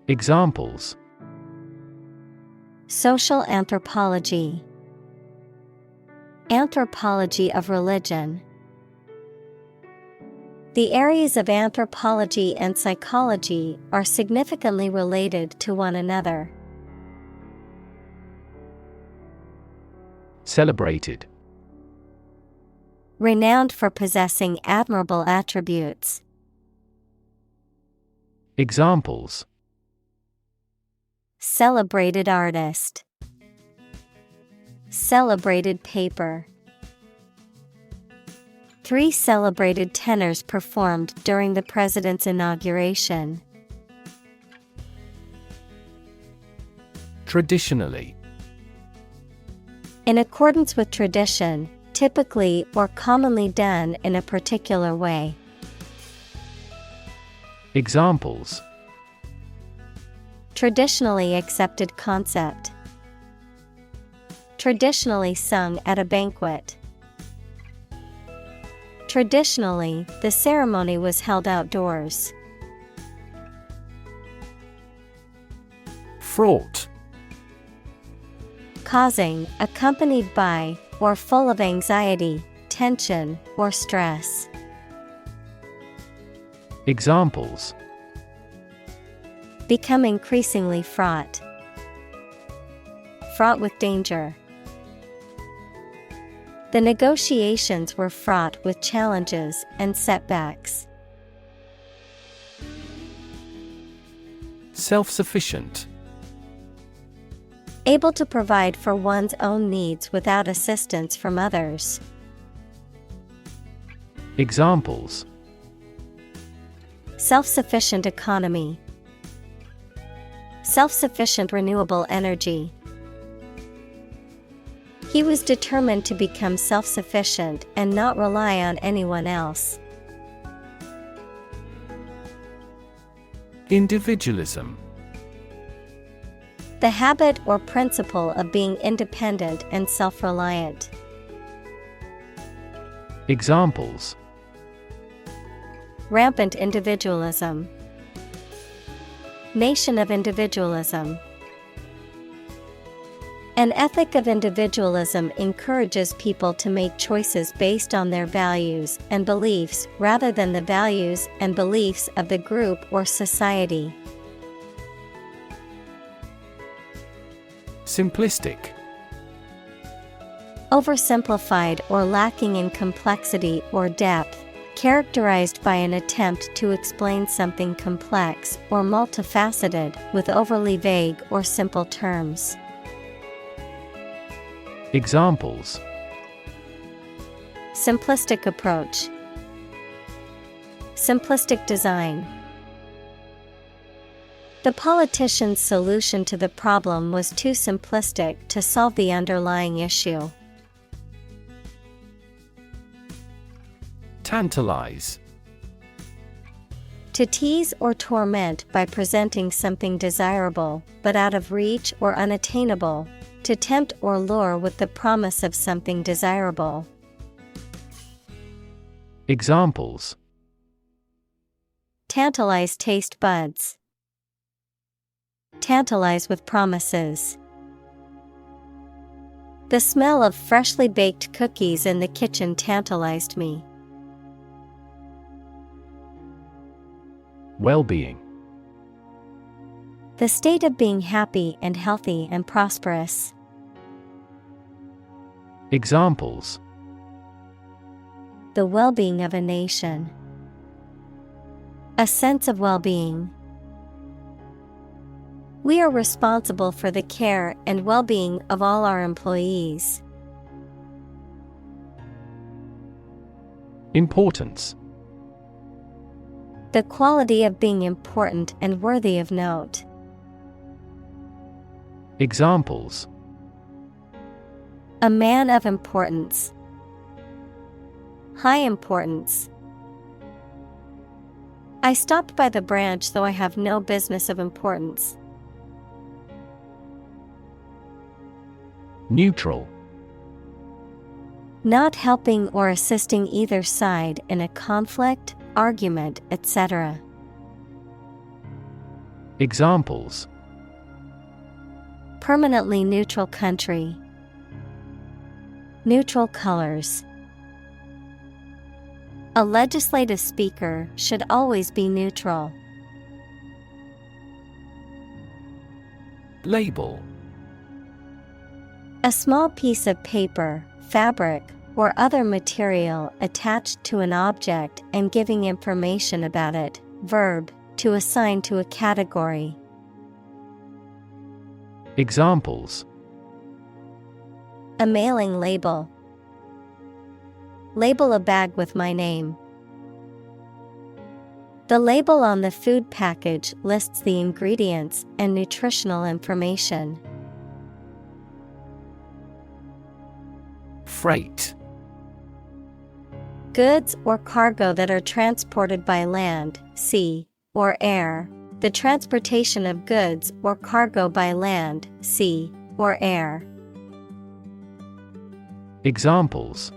Examples: social anthropology, anthropology of religion. The areas of anthropology and psychology are significantly related to one another. Celebrated. Renowned for possessing admirable attributes. Examples: celebrated artist, celebrated paper. 3 celebrated tenors performed during the president's inauguration. Traditionally. In accordance with tradition, typically or commonly done in a particular way. Examples: traditionally accepted concept, traditionally sung at a banquet. Traditionally, the ceremony was held outdoors. Fraught. Causing, accompanied by, or full of anxiety, tension, or stress. Examples: become increasingly fraught. Fraught with danger. The negotiations were fraught with challenges and setbacks. Self-sufficient. Able to provide for one's own needs without assistance from others. Examples: self-sufficient economy, self-sufficient renewable energy. He was determined to become self-sufficient and not rely on anyone else. Individualism. The habit or principle of being independent and self-reliant. Examples: rampant individualism. Nation of individualism. An ethic of individualism encourages people to make choices based on their values and beliefs rather than the values and beliefs of the group or society. Simplistic. Oversimplified or lacking in complexity or depth, characterized by an attempt to explain something complex or multifaceted with overly vague or simple terms. Examples: simplistic approach, simplistic design. The politician's solution to the problem was too simplistic to solve the underlying issue. Tantalize. To tease or torment by presenting something desirable, but out of reach or unattainable. To tempt or lure with the promise of something desirable. Examples: tantalize taste buds. Tantalize with promises. The smell of freshly baked cookies in the kitchen tantalized me. Well-being. The state of being happy and healthy and prosperous. Examples: the well-being of a nation. A sense of well-being. We are responsible for the care and well-being of all our employees. Importance. The quality of being important and worthy of note. Examples: a man of importance. High importance. I stopped by the branch though I have no business of importance. Neutral. Not helping or assisting either side in a conflict, argument, etc. Examples: permanently neutral country, neutral colors. A legislative speaker should always be neutral. Label: a small piece of paper, fabric, or other material attached to an object and giving information about it. Verb, to assign to a category. Examples: a mailing label. Label a bag with my name. The label on the food package lists the ingredients and nutritional information. Freight: goods or cargo that are transported by land, sea, or air. The transportation of goods or cargo by land, sea, or air. Examples: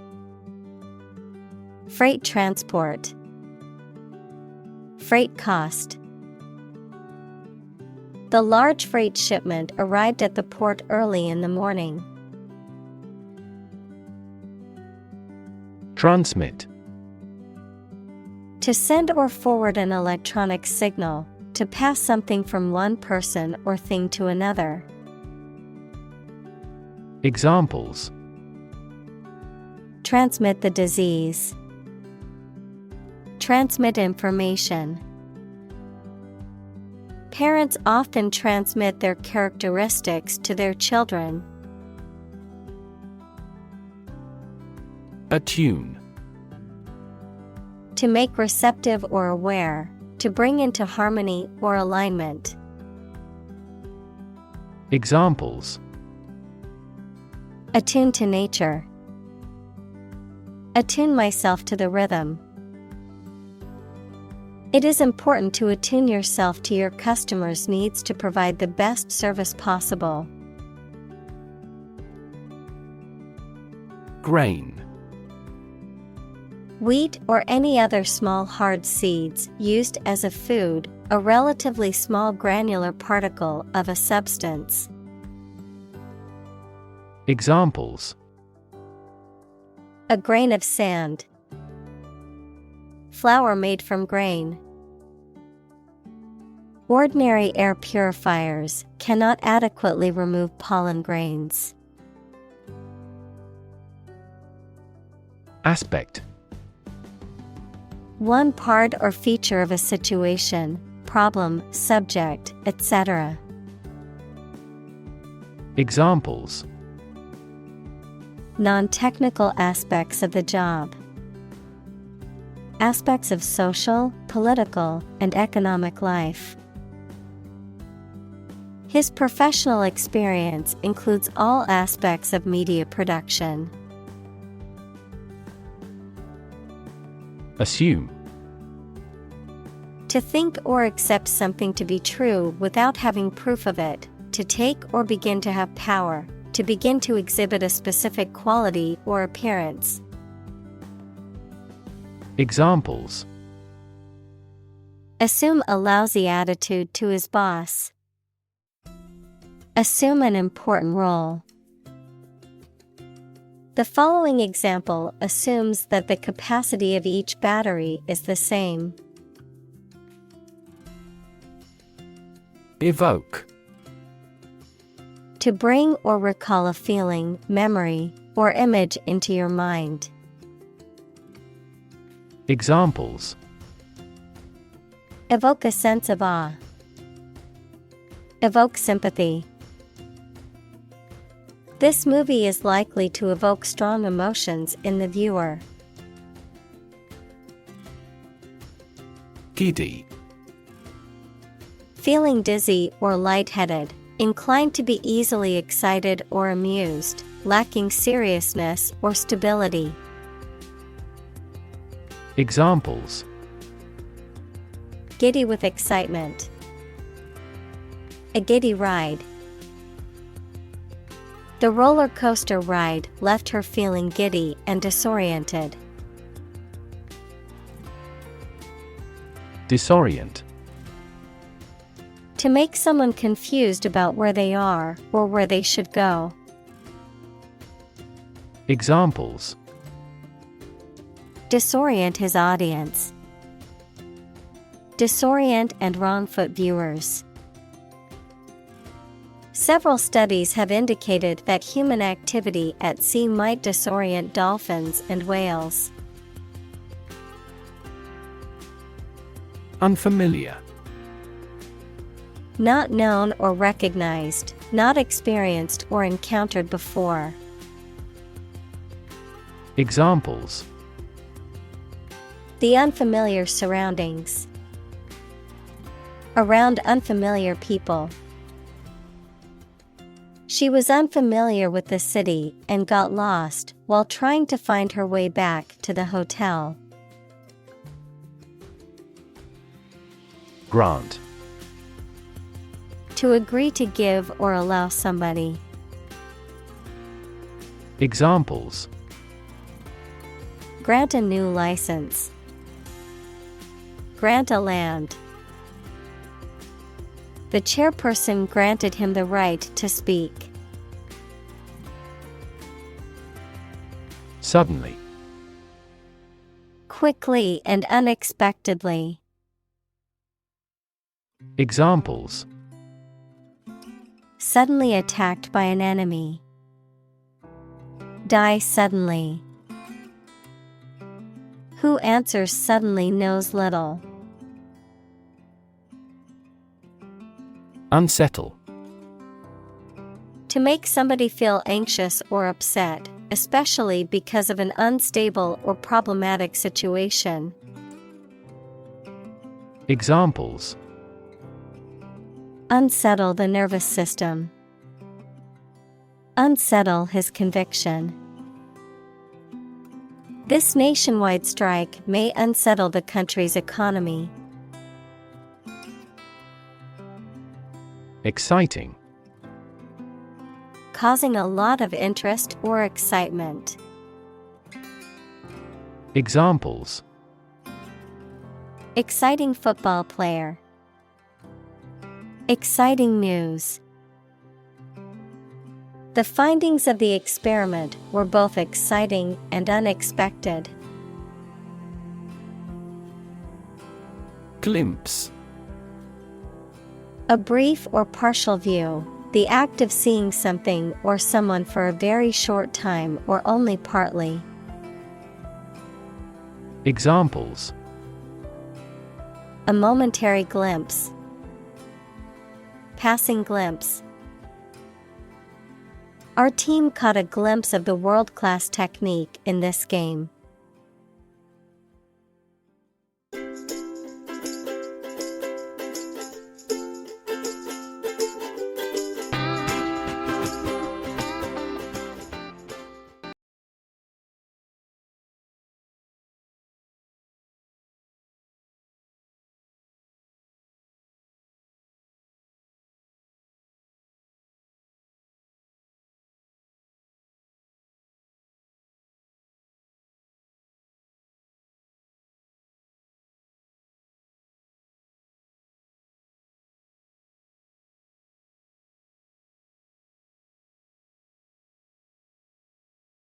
freight transport, freight cost. The large freight shipment arrived at the port early in the morning. Transmit: to send or forward an electronic signal, to pass something from one person or thing to another. Examples: transmit the disease, transmit information. Parents often transmit their characteristics to their children. Attune: to make receptive or aware, to bring into harmony or alignment. Examples: attune to nature, attune myself to the rhythm. It is important to attune yourself to your customers' needs to provide the best service possible. Grain: wheat or any other small hard seeds used as a food, a relatively small granular particle of a substance. Examples: a grain of sand, flour made from grain. Ordinary air purifiers cannot adequately remove pollen grains. Aspect: one part or feature of a situation, problem, subject, etc. Examples: non-technical aspects of the job. Aspects of social, political, and economic life. His professional experience includes all aspects of media production. Assume: to think or accept something to be true without having proof of it, to take or begin to have power, to begin to exhibit a specific quality or appearance. Examples: assume a lousy attitude to his boss. Assume an important role. The following example assumes that the capacity of each battery is the same. Evoke: to bring or recall a feeling, memory, or image into your mind. Examples: evoke a sense of awe. Evoke sympathy. This movie is likely to evoke strong emotions in the viewer. Giddy: feeling dizzy or lightheaded, inclined to be easily excited or amused, lacking seriousness or stability. Examples: giddy with excitement. A giddy ride. The roller coaster ride left her feeling giddy and disoriented. Disorient: To make someone confused about where they are or where they should go. Examples: Disorient his audience. Disorient and wrong-foot viewers. Several studies have indicated that human activity at sea might disorient dolphins and whales. Unfamiliar. Not known or recognized, not experienced or encountered before. Examples: The unfamiliar surroundings. Around unfamiliar people. She was unfamiliar with the city and got lost while trying to find her way back to the hotel. Grant. To agree to give or allow somebody. Examples: Grant a new license. Grant a land. The chairperson granted him the right to speak. Suddenly. Quickly and unexpectedly. Examples: Suddenly attacked by an enemy. Die suddenly. Who answers suddenly knows little. Unsettle. To make somebody feel anxious or upset, especially because of an unstable or problematic situation. Examples: Unsettle the nervous system. Unsettle his conviction. This nationwide strike may unsettle the country's economy. Exciting. Causing a lot of interest or excitement. Examples: Exciting football player. Exciting news. The findings of the experiment were both exciting and unexpected. Glimpse. A brief or partial view, the act of seeing something or someone for a very short time or only partly. Examples: A momentary glimpse. Passing glimpse. Our team caught a glimpse of the world-class technique in this game.